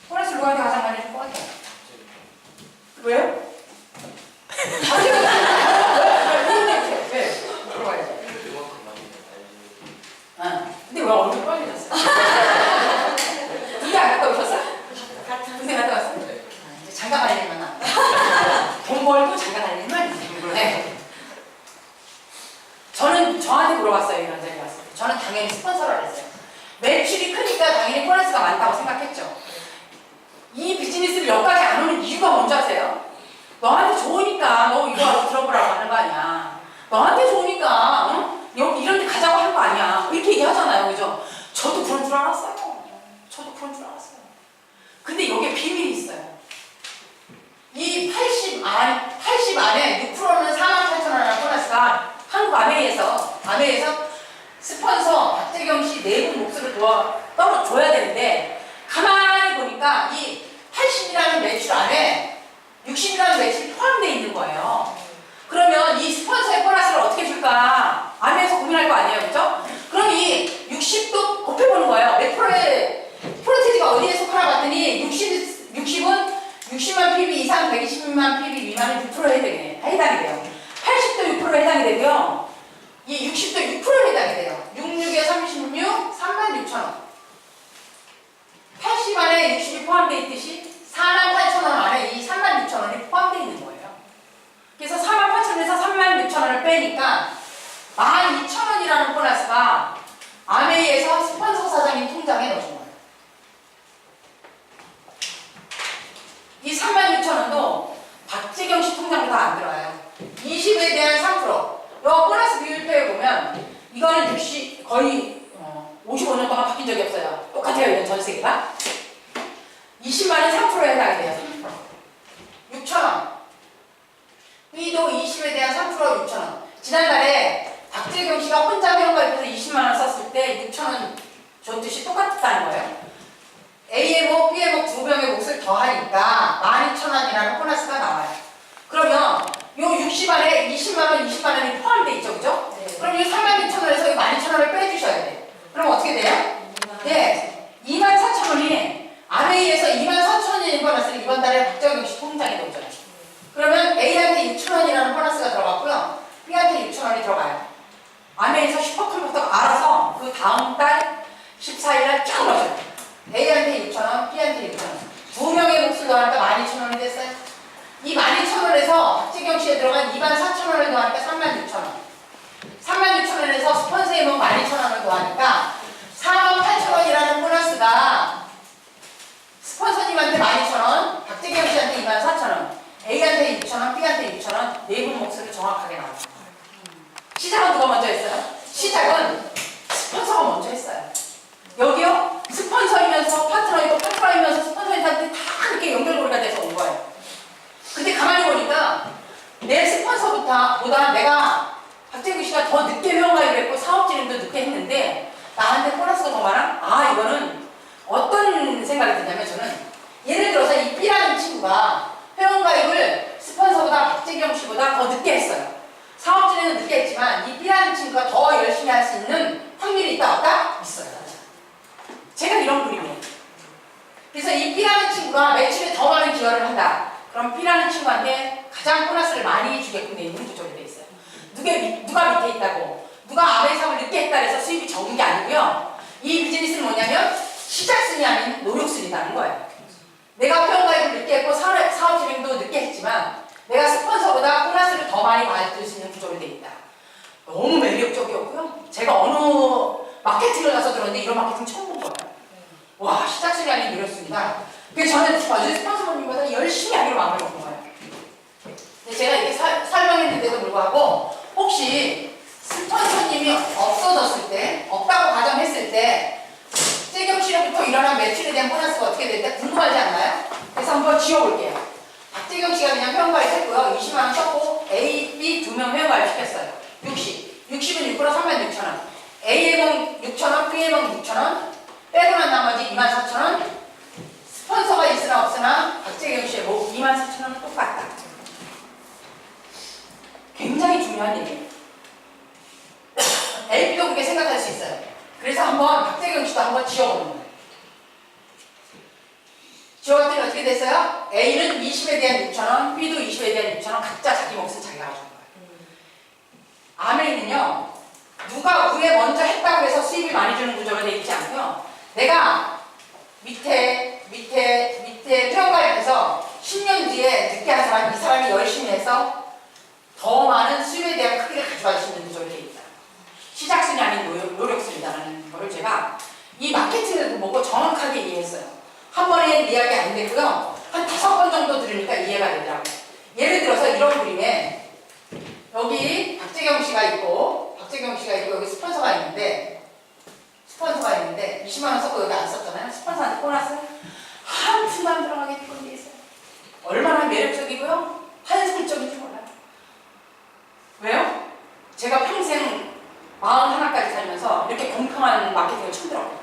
보너스 누구한테 가장 많이 줄 것 같아요? 왜요? 왜? 물어봐야죠. 근데 왜 얼굴 빨개졌어요? 군대 안 갔다 오셨어요? 군대 갔다 왔어요? 이제 장가 갈 일만 남았다. 돈 벌고 장가 갈 일만 있어요. 네. 저는 저한테 물어봤어요. 이런 자리 왔을 때. 저는 당연히 스폰서를 했어요. 매출이 크니까 당연히 보너스가 많다고 생각했죠. 이 비즈니스를 여기까지 안 오는 이유가 뭔지 아세요? 너한테 좋으니까 너 이거 와서 들어보라고 하는 거 아니야. 너한테 좋으니까 응? 여기 이런 데 가자고 한 거 아니야. 이렇게 얘기하잖아요. 그죠? 저도 그런 줄 알았어요. 저도 그런 줄 알았어요. 근데 여기에 비밀이 있어요. 이 80 안에 6%는 48,000원이라는 보너스가 한국 아메이에서 스폰서 박재경 씨 네 분 몫을 떨어줘야 되는데 가만히 보니까 이 80이라는 매출 안에 60이라는 매출이 포함되어 있는 거예요. 그러면 이 스폰서의 보너스를 어떻게 줄까? 아메에서 고민할 거 아니에요. 그죠? 그럼 이 60도 곱해보는 거예요. 몇 프로의 프로테이지가 어디에 속하나 봤더니 60은 60만 PB 이상 120만 PB 미만은 6%에 해당이 돼요. 80도 6%에 해당이 되고요. 이 60도 6%에 해당이 돼요. 66에 36, 36,000원. 80 안에 60이 포함되어 있듯이 48,000원 안에 이 36,000원이 포함되어 있는 거예요. 그래서 48,000원에서 36,000원을 빼니까 12,000원이라는 보너스가 아메이에서 스폰서 사장님 통장에 넣어준 거예요. 이 36,000원도 박재경 씨 통장으로 다 안 들어와요. 20에 대한 3%. 요 보너스 비율표에 보면 이거는 거의 55년 동안 바뀐 적이 없어요. 똑같아요. 이건 전 세계가. 20만에 3%에 해당이 돼요. 3%. 6,000원. B도 20에 대한 3% 6,000원. 지난달에 박재경 씨가 혼자 회원가입해서 20만 원 썼을 때 6,000원 줬듯이 똑같다는 거예요. AMO, BMO 두 명의 몫을 더하니까 12,000원이라는 보너스가 나와요. 그러면 요 60안에 20만 원, 20만 어떻게 돼요? 네, 24,000원이 아베이에서 24,000원이 보너스를 이번 달에 박정희 씨 통장에 넣었잖아요. 그러면 A한테 6,000원이라는 보너스가 들어갔고요. B한테 6,000원이 들어가요. 아메이에서 슈퍼클부터 알아서 그 다음 달 14일날 쫙 넣어줘요. A한테 6,000원, B한테 6,000원. 두 명의 몫을 더하니까 12,000원이 됐어요. 이 12,000원에서 박재경 씨에 들어간 24,000원을 더하니까 36,000원. 36,000원에서 스폰서에 뭐 12,000원을 더하니까 48,000원이라는 보너스가 스폰서님한테 12,000원, 박재경 씨한테 24,000원, A한테 6,000원, B한테 6,000원, 네 분 목소리 정확하게 나왔어요. 시작은 누가 먼저 했어요? 시작은 스폰서가 먼저 했어요. 여기요? 스폰서이면서 파트너이고 파트너이면서 스폰서한테 다 이렇게 연결고리가 돼서 온 거예요. 근데 가만히 보니까 내 스폰서보다 내가 박재규 씨가 더 늦게 회원가입을 했고 사업 진행도 늦게 했는데 나한테 보너스가 더 많아? 아, 이거는 어떤 생각이 드냐면 저는 예를 들어서 이 B라는 친구가 회원가입을 스폰서보다 박재경 씨보다 더 늦게 했어요. 사업 진행은 늦게 했지만 이 B라는 친구가 더 열심히 할 수 있는 확률이 있다 없다? 있어요. 제가 이런 그림이에요. 그래서 이 B라는 친구가 매출에 더 많은 기여를 한다. 그럼 B라는 친구한테 가장 보너스를 많이 주게끔 돼 있는 구조로 돼 있어요. 누가 밑에 있다고, 누가 아베이 사업을 늦게 했다 해서 수입이 적은 게 아니고요. 이 비즈니스는 뭐냐면 시작순이 아닌 노력순이라는 거예요. 내가 회원가입을 늦게 했고 사업 진행도 늦게 했지만 내가 스폰서보다 보너스를 더 많이 받을 수 있는 구조로 돼 있다. 너무 매력적이었고요. 제가 어느 마케팅을 가서 들었는데 이런 마케팅 처음 본 거예요. 와, 시작순이 아닌 노력순이다. 그래서 저는 스폰서님보다 열심히 하기로 마음을 먹은 거예요. 근데 제가 이렇게 설명했는데도 불구하고 혹시 스폰서님이 없어졌을 때, 없다고 가정했을 때 재경 씨로부터 일어난 매출에 대한 보너스가 어떻게 될까 궁금하지 않나요? 그래서 한번 지워볼게요. 박재경 씨가 그냥 회원가입 했고요. 20만 원 썼고 A, B 두 명 회원가입 시켰어요. 60은 6% 36,000원. A에는 6,000원, B에는 6,000원. 빼고 난 나머지 24,000원. 스폰서가 있으나 없으나 박재경 씨의 목 24,000원은 똑같다. 굉장히 중요한 얘기예요. LP도 그렇게 생각할 수 있어요. 그래서 한번 박재경 씨도 한번 지워보는 거예요. 지워봤더니 어떻게 됐어요? A는 20에 대한 6,000원, B도 20에 대한 6,000원 각자 자기 몫은 자기가 가져온 거예요. 아메이는요, 누가 위에 먼저 했다고 해서 수입이 많이 주는 구조가 되어 있지 않고요. 내가 밑에 회원가입해서 10년 뒤에 늦게 한 사람, 이 사람이 열심히 해서 더 많은 수입에 대한 크기를 가져갈 수 있는 구조로 되어 있다. 시작순이 아닌 노력순이다라는 거를 제가 이 마케팅을 보고 정확하게 이해했어요. 한 번에 이해하기 안 되고요. 한 5번 정도 들으니까 이해가 되더라고요. 예를 들어서 이런 그림에 여기 박재경 씨가 있고 여기 스폰서가 있는데 20만 원 썼고 여기 안 썼잖아요. 스폰서한테 보너스 한 푼만 들어가게끔 돼 있어요. 얼마나 매력적이고요. 한술적인지 몰라요. 왜요? 제가 평생 41까지 살면서 이렇게 공평한 마케팅을 처음 들어요.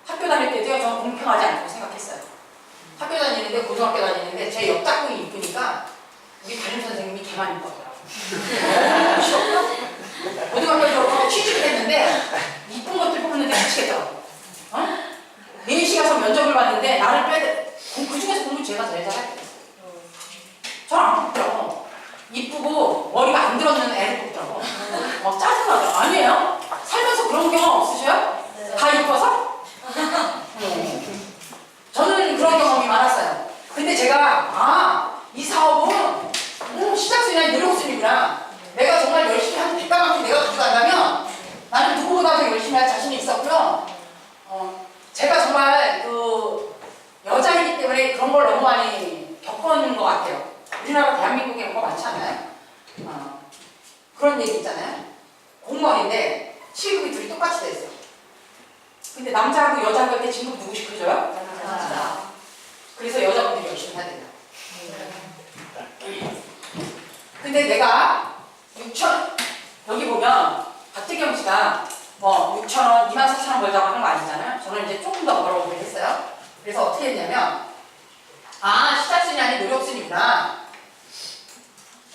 학교 다닐 때도요, 저는 공평하지 않다고 생각했어요. 학교 다니는데, 고등학교 다니는데, 제 옆짝꿍이 이쁘니까, 우리 담임선생님이 걔만 이쁘더라고요. 고등학교 졸업하고 취직을 했는데, 이쁜 것들 뽑는데 미치겠더라고요. 4시 가서 면접을 봤는데, 나를 그 중에서 공부 제가 제일 잘할 때 됐어요. 저는 안 뽑더라고. 이쁘고, 머리가 안 들었는 애를 뽑더라고. 막 짜증나더라고. 아니에요? 살면서 그런 경험 없으셔요? 네. 다 이뻐서? 저는 그런 경험이 많았어요. 근데 제가 이 사업은 시작순이나 노력순이구나. 내가 정말 열심히 한 대가만큼 내가 가져간다면 나는 누구보다도 열심히 할 자신이 있었고요. 제가 정말 그 여자이기 때문에 그런 걸 너무 많이 겪어온 것 같아요. 우리나라 대한민국에 뭐가 많지 않나요? 그런 얘기 있잖아요. 공무원인데 7급이 둘이 똑같이 돼 있어요. 근데 남자하고 여자하고 할 때 진급 누구 시켜줘요? 남자. 그래서 여자분들이 열심히 해야 된다. 근데 내가 6,000원, 여기 보면 박재경 씨가 6,000원, 24,000원 벌자고 하는 거 아니잖아요. 저는 이제 조금 더 벌어보긴 했어요. 그래서 어떻게 했냐면, 시작순이 아닌 노력순이구나.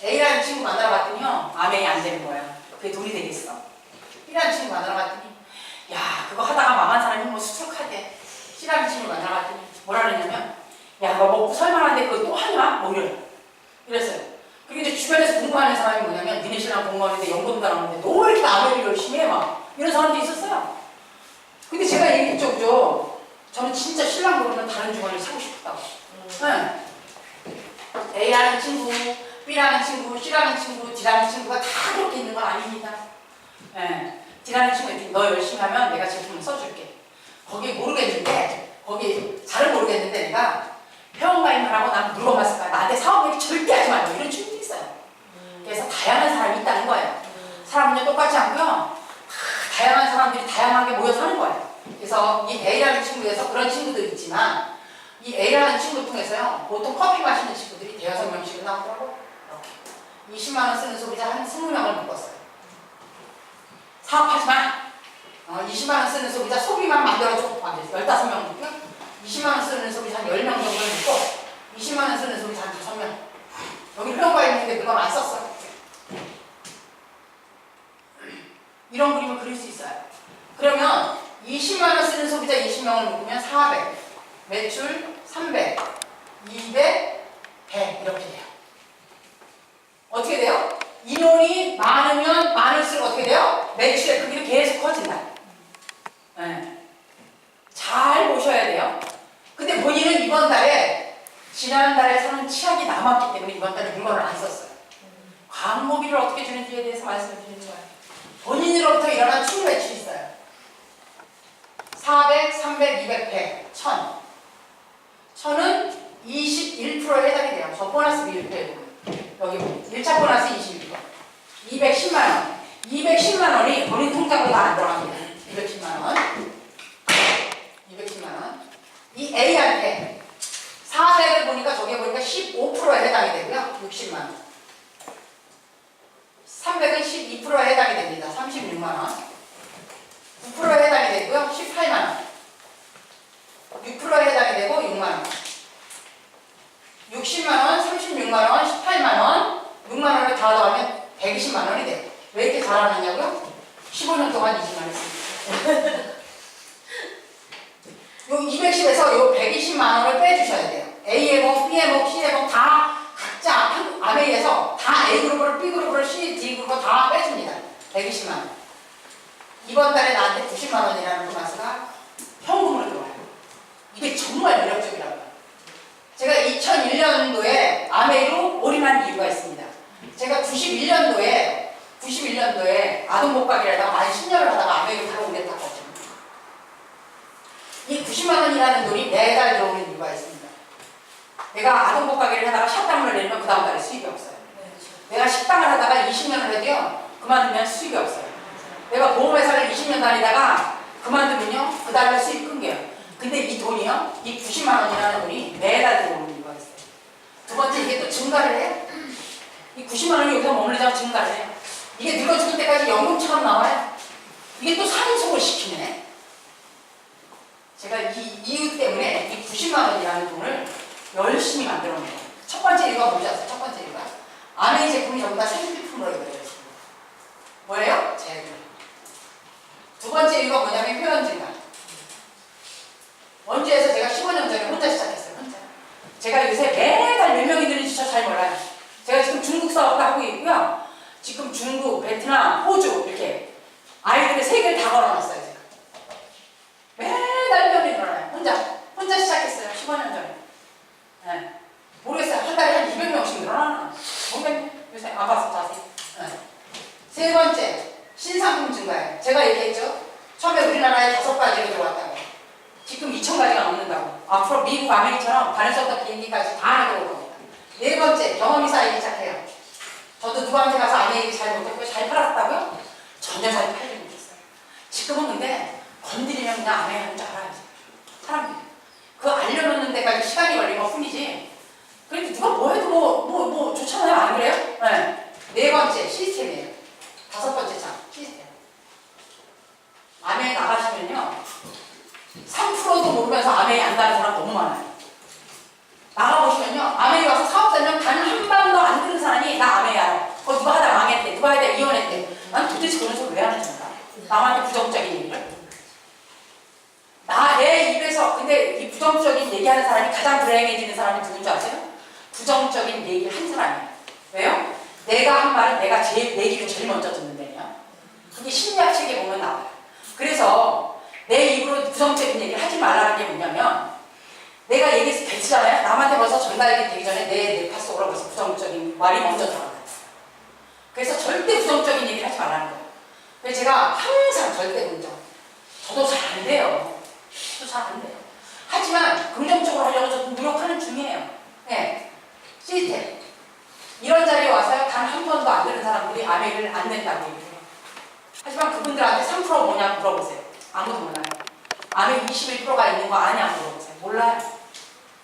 A라는 친구 만나러 갔더니요, 아멘이 안 되는 거예요. 그게 돈이 되겠어. B라는 친구 만나러 갔더니 야 그거 하다가 망한 사람이 뭐 수척하대. 씨라는 친구 만나가지고 뭐라 그랬냐면 야 너 먹고 살만한데 그거 또 하냐? 뭐 이랬어요. 그리고 이제 주변에서 공부하는 사람이 뭐냐면 니네 신랑 공부하는데 연금도 안 하는데 너 왜 이렇게 아무리 열심히 해? 막 이런 사람도 있었어요. 근데 제가 얘기했죠. 저는 진짜 신랑 모르면 다른 주머니를 사고 싶다고. 네. A라는 친구, B라는 친구, C라는 친구, D라는 친구가 다 그렇게 있는 건 아닙니다. 네. D라는 친구가 너 열심히 하면 내가 제품을 써줄게. 거기 모르겠는데, 거기 잘은 모르겠는데 내가 회원가입을 하고 난 물건만 쓸 거야. 나한테 사업 얘기 절대 하지 말고 이런 친구도 있어요. 그래서 다양한 사람이 있다는 거예요. 사람은요 똑같지 않고요. 다양한 사람들이 다양하게 모여서 하는 거예요. 그래서 이 A라는 친구에서 그런 친구도 있지만 이 A라는 친구 통해서요 보통 커피 마시는 친구들이 대여섯 명씩은 나오더라고. 이렇게 20만 원 쓰는 소비자 한 20명을 묶었어요. 사업하지 마. 20만 원 쓰는 소비자 소비만 만들어줘. 15명 묶고요. 20만 원 쓰는 소비자 한 10명 정도를 묶고 20만 원 쓰는 소비자 한 5명. 여기 회원가 있는데 물건 안 썼어. 이런 그림을 그릴 수 있어요. 그러면 20만 원 쓰는 소비자 20명을 묶으면 400, 매출 300, 200, 100 이렇게 돼요. 어떻게 돼요? 인원이 많으면 많을수록 어떻게 돼요? 매출의 크기가 계속 커진다. 네. 잘 보셔야 돼요. 근데 본인은 이번 달에 지난달에 사는 치약이 남았기 때문에 이번 달에 물건을 안 썼어요. 광고비를 어떻게 주는지에 대해서 말씀을 드리는 거예요. 본인으로부터 일어난 총 매출이 있어요. 400, 300, 200, 100, 1000. 1000은 21%에 해당이 돼요. 저 보너스 비율표에 여기 1차 보너스 21%. 210만원. 210만원이 본인 통장으로 다 안 들어갑니다. 210만원. 210만원. 이 A한테 400을 보니까 저기 보니까 15%에 해당이 되고요. 60만원. 300은 12%에 해당이 됩니다. 36만원. 9%에 해당이 되고요. 18만원. 6%에 해당이 되고 6만원. 60만원, 36만원, 18만원, 6만원을 다 더하면 120만원이 돼요. 왜 이렇게 잘하느냐고요? 15년 동안 20만 했습니다. 요 210에서 요 120만원을 빼주셔야 돼요. A에목, B에목, C에목 다 각자 아메이에서 다 A그룹을, B그룹을, C, D그룹을 다 빼줍니다. 120만원. 이번 달에 나한테 90만원이라는 그 마스가 현금으로 들어와요. 이게 정말 매력적이라고요. 제가 2001년도에 아메이로 올인한 이유가 있습니다. 제가 91년도에 아동복박이를 하다가 만 10년을 하다가 아메이로 바로 올렸다거든요. 이 90만원이라는 돈이 매달 들어오는 이유가 있습니다. 내가 아동복박이를 하다가 샷당을 내리면 그 다음 달에 수익이 없어요. 내가 식당을 하다가 20년을 해도요 그만두면 수익이 없어요. 내가 보험회사를 20년 다니다가 그만두면요 그 달에 수익 끊겨요. 근데 이 돈이요 이 90만원이라는 돈이 매달 들어오는 이유가 있어요. 두 번째 이게 또 증가를 해요. 이 90만원이 여기서 머물리다가 증가를 해요. 이게 늙어 죽을 때까지 연금처럼 나와요. 이게 또 상속을 시키네. 제가 이 이유 때문에 이 90만원이라는 돈을 열심히 만들어내요. 첫 번째 이유가 뭔지 아세요? 첫 번째 이유가 아메이 제품이 전부 다 생필품으로 들어있습니다. 뭐예요? 재료. 두 번째 이유가 뭐냐면 회원 증가. 원주에서 제가 15년 전에 혼자 시작했어요. 혼자. 제가 요새 매달 몇 명이 드는지 저 잘 몰라요. 제가 지금 중국 사업도 하고 있고요. 지금 중국, 베트남, 호주 이렇게 아이들의 세계를 다 걸어놨어요. 제가. 매달 명이 늘어나요. 혼자 시작했어요. 15년 전에. 네. 모르겠어요. 한 달에 한 200명씩 늘어나나? 모르겠네. 요새 안 봐서 자세히. 네. 세 번째, 신상품 증가예요. 제가 얘기했죠? 처음에 우리나라에 5가지로 들어왔다고. 지금 2,000가지가 넘는다고. 앞으로 미국, 아메리카처럼 바늘서부터 비행기까지 다 들어올 겁니다. 네 번째, 경험이 쌓이기 시작해요. 저도 누구한테 가서 아메 얘기 잘 못했고 잘 팔았다고요? 전혀 잘 팔지 못했어요. 지금은 근데 건드리면 그냥 아메 하는 줄 알아요. 사람들이. 그거 알려놓는 데까지 시간이 걸린 것 뿐이지. 그래도 누가 뭐 해도 뭐 좋잖아요. 안 그래요? 네. 네 번째, 시스템이에요. 다섯 번째 장, 시스템. 아메에 나가시면요. 3%도 모르면서 아메에 안 가는 사람 너무 많아요. 나가보시면요. 아메에 와서 사업 되면 단 한 번도 안 들은 사람이 나 아메에 알아. 누가 하다 망했대. 누가 하다 이혼했대. 난 도대체 그런 소리 왜 하는지 몰라. 남한테 부정적인 얘기를. 부정적인 얘기를 한 사람이에요. 왜요? 내가 한 말은 내가 내 귀로 제일 먼저 듣는다며. 그게 심리학 책에 보면 나와요. 그래서 내 입으로 부정적인 얘기를 하지 말라는 게 뭐냐면 내가 얘기해서 뱉잖아요. 남한테 벌써 전달이 되기 전에 내 뇌파 속으로 벌써 부정적인 말이 먼저 들어가요. 그래서 절대 부정적인 얘기를 하지 말라는 거예요. 그래서 제가 항상 절대 긍정. 저도 잘 안 돼요. 저도 잘 안 돼요. 하지만 긍정적으로 하려고 저도 노력하는 중이에요. 네. 시스템. 이런 자리에 와서요. 단 한 번도 안 들은 사람들이 아멘을 안 낸다고 얘기해요. 하지만 그분들한테 3% 뭐냐고 물어보세요. 아무도 몰라요. 아멘 21%가 있는 거 아냐고 물어보세요. 몰라요.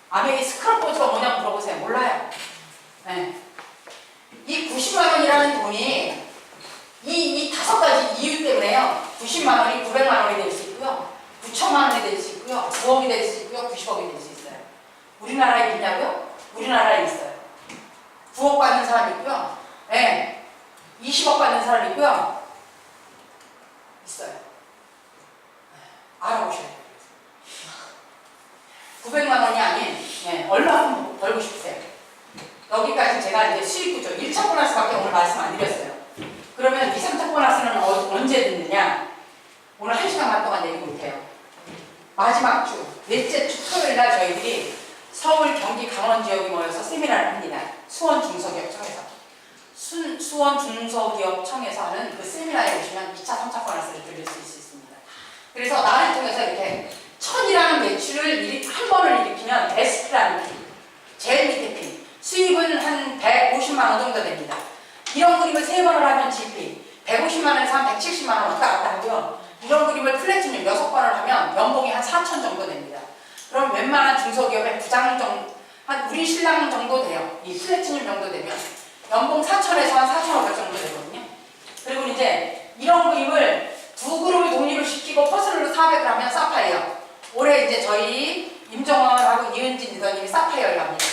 아멘이 스크럽보드가 뭐냐고 물어보세요. 몰라요. 네. 이 90만 원이라는 돈이 이 5가지 이유 때문에요. 90만 원이 900만 원이 될 수 있고요. 9천만 원이 될 수 있고요. 9억이 될 수 있고요. 90억이 될 수 있어요. 우리나라에 있냐고요? 우리나라에 있어요. 9억 받는 사람 있고요. 네. 20억 받는 사람 있고요. 있어요. 알아보셔야 돼요. 900만 원이 아닌 얼마큼 벌고 싶으세요? 여기까지 제가 이제 수익 구조 1차 보너스밖에 오늘 말씀 안 드렸어요. 그러면 2, 3차 보너스는 언제 듣느냐? 오늘 1시간 반 동안 내리고 올게요. 마지막 주, 넷째 주 토요일 날 저희들이 서울, 경기, 강원 지역이 모여서 세미나를 합니다. 수원중소기업청에서. 수원중소기업청에서 하는 그 세미나에 오시면 2차, 3차 보너스를 들릴 수 있습니다. 그래서 나를 통해서 이렇게 1000이라는 매출을 한 번을 일으키면 베스트라는 핀, 제일 밑에 핀, 수입은 한 150만 원 정도 됩니다. 이런 그림을 3번을 하면 GP, 150만 원에서 한 170만 원 왔다 갔다 하고요. 이런 그림을 플래티늄 6번을 하면 연봉이 한 4천 정도 됩니다. 그럼 웬만한 중소기업의 부장 정도, 한 우리 신랑 정도 돼요. 이 플래티늄 정도 되면 연봉 4천에서 한 4,500 정도 되거든요. 그리고 이제 이런 그림을 두 그룹을 독립을 시키고 퍼즐로 400을 하면 사파이어. 올해 이제 저희 임정원하고 이은진 리더님이 사파이어를 합니다.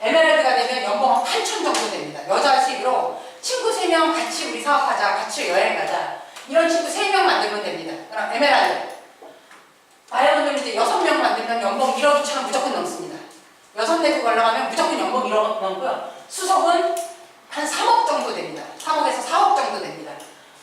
에메랄드가 되면 연봉 한 8천 정도 됩니다. 여자식으로 친구 3명 같이 우리 사업하자, 같이 여행 가자. 이런 친구 3명 만들면 됩니다. 그럼 에메랄드. 다이아몬드는 이제 6명 만들면 연봉 1억 2천은 무조건 넘습니다. 6내고 올라가면 무조건 연봉 1억 넘고요. 수석은 한 3억 정도 됩니다. 3억에서 4억 정도 됩니다.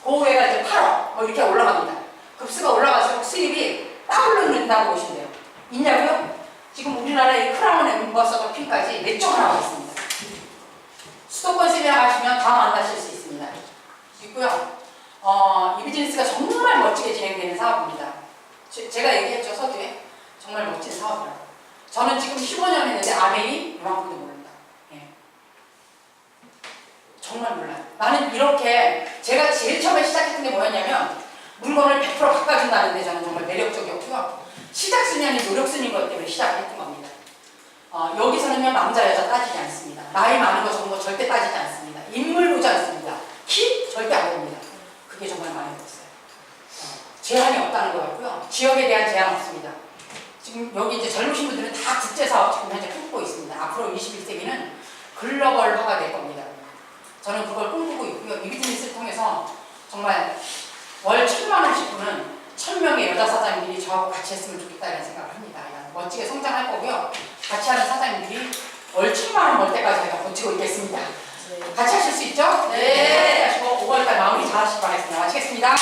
그 외가 이제 8억 뭐 이렇게 올라갑니다. 급수가 올라갈수록 수입이 더블로 는다고 보시면 돼요. 있냐고요? 지금 우리나라의 크라운 엠버서더 핀까지 몇 조가 나와 있습니다. 수도권 세미나 가시면 다 만나실 수 있습니다. 있고요. 이 비즈니스가 정말 멋지게 진행되는 사업입니다. 제가 얘기했죠, 서두에. 정말 멋진 사업이라고. 저는 지금 15년 했는데 아멘이 이만큼도 모릅니다. 예. 정말 몰라요. 나는 이렇게 제가 제일 처음에 시작했던 게 뭐였냐면 물건을 100% 바꿔준다는데 저는 정말 매력적이었고요. 시작순위는 노력순위인 것 때문에 시작을 했던 겁니다. 여기서는요 남자 여자 따지지 않습니다. 나이 많은 거 적은 거 절대 따지지 않습니다. 인물 보지 않습니다. 키 절대 안 봅니다. 그게 정말 많이 들었어요. 제한이 없다는 거였고요. 지역에 대한 제한 없습니다. 지금 여기 이제 젊으신 분들은 다 국제사업 지금 현재 꿈꾸고 있습니다. 앞으로 21세기는 글로벌화가 될 겁니다. 저는 그걸 꿈꾸고 있고요. 이 비즈니스를 통해서 정말 월 1,000만 원씩 부는 1000명의 여자 사장님들이 저하고 같이 했으면 좋겠다는 생각을 합니다. 멋지게 성장할 거고요. 같이 하는 사장님들이 월 1,000만 원 벌 때까지 제가 버티고 있겠습니다. 같이 하실 수 있죠? 네. 하시고 5월달 마무리 잘 하시기 바라겠습니다. 마치겠습니다.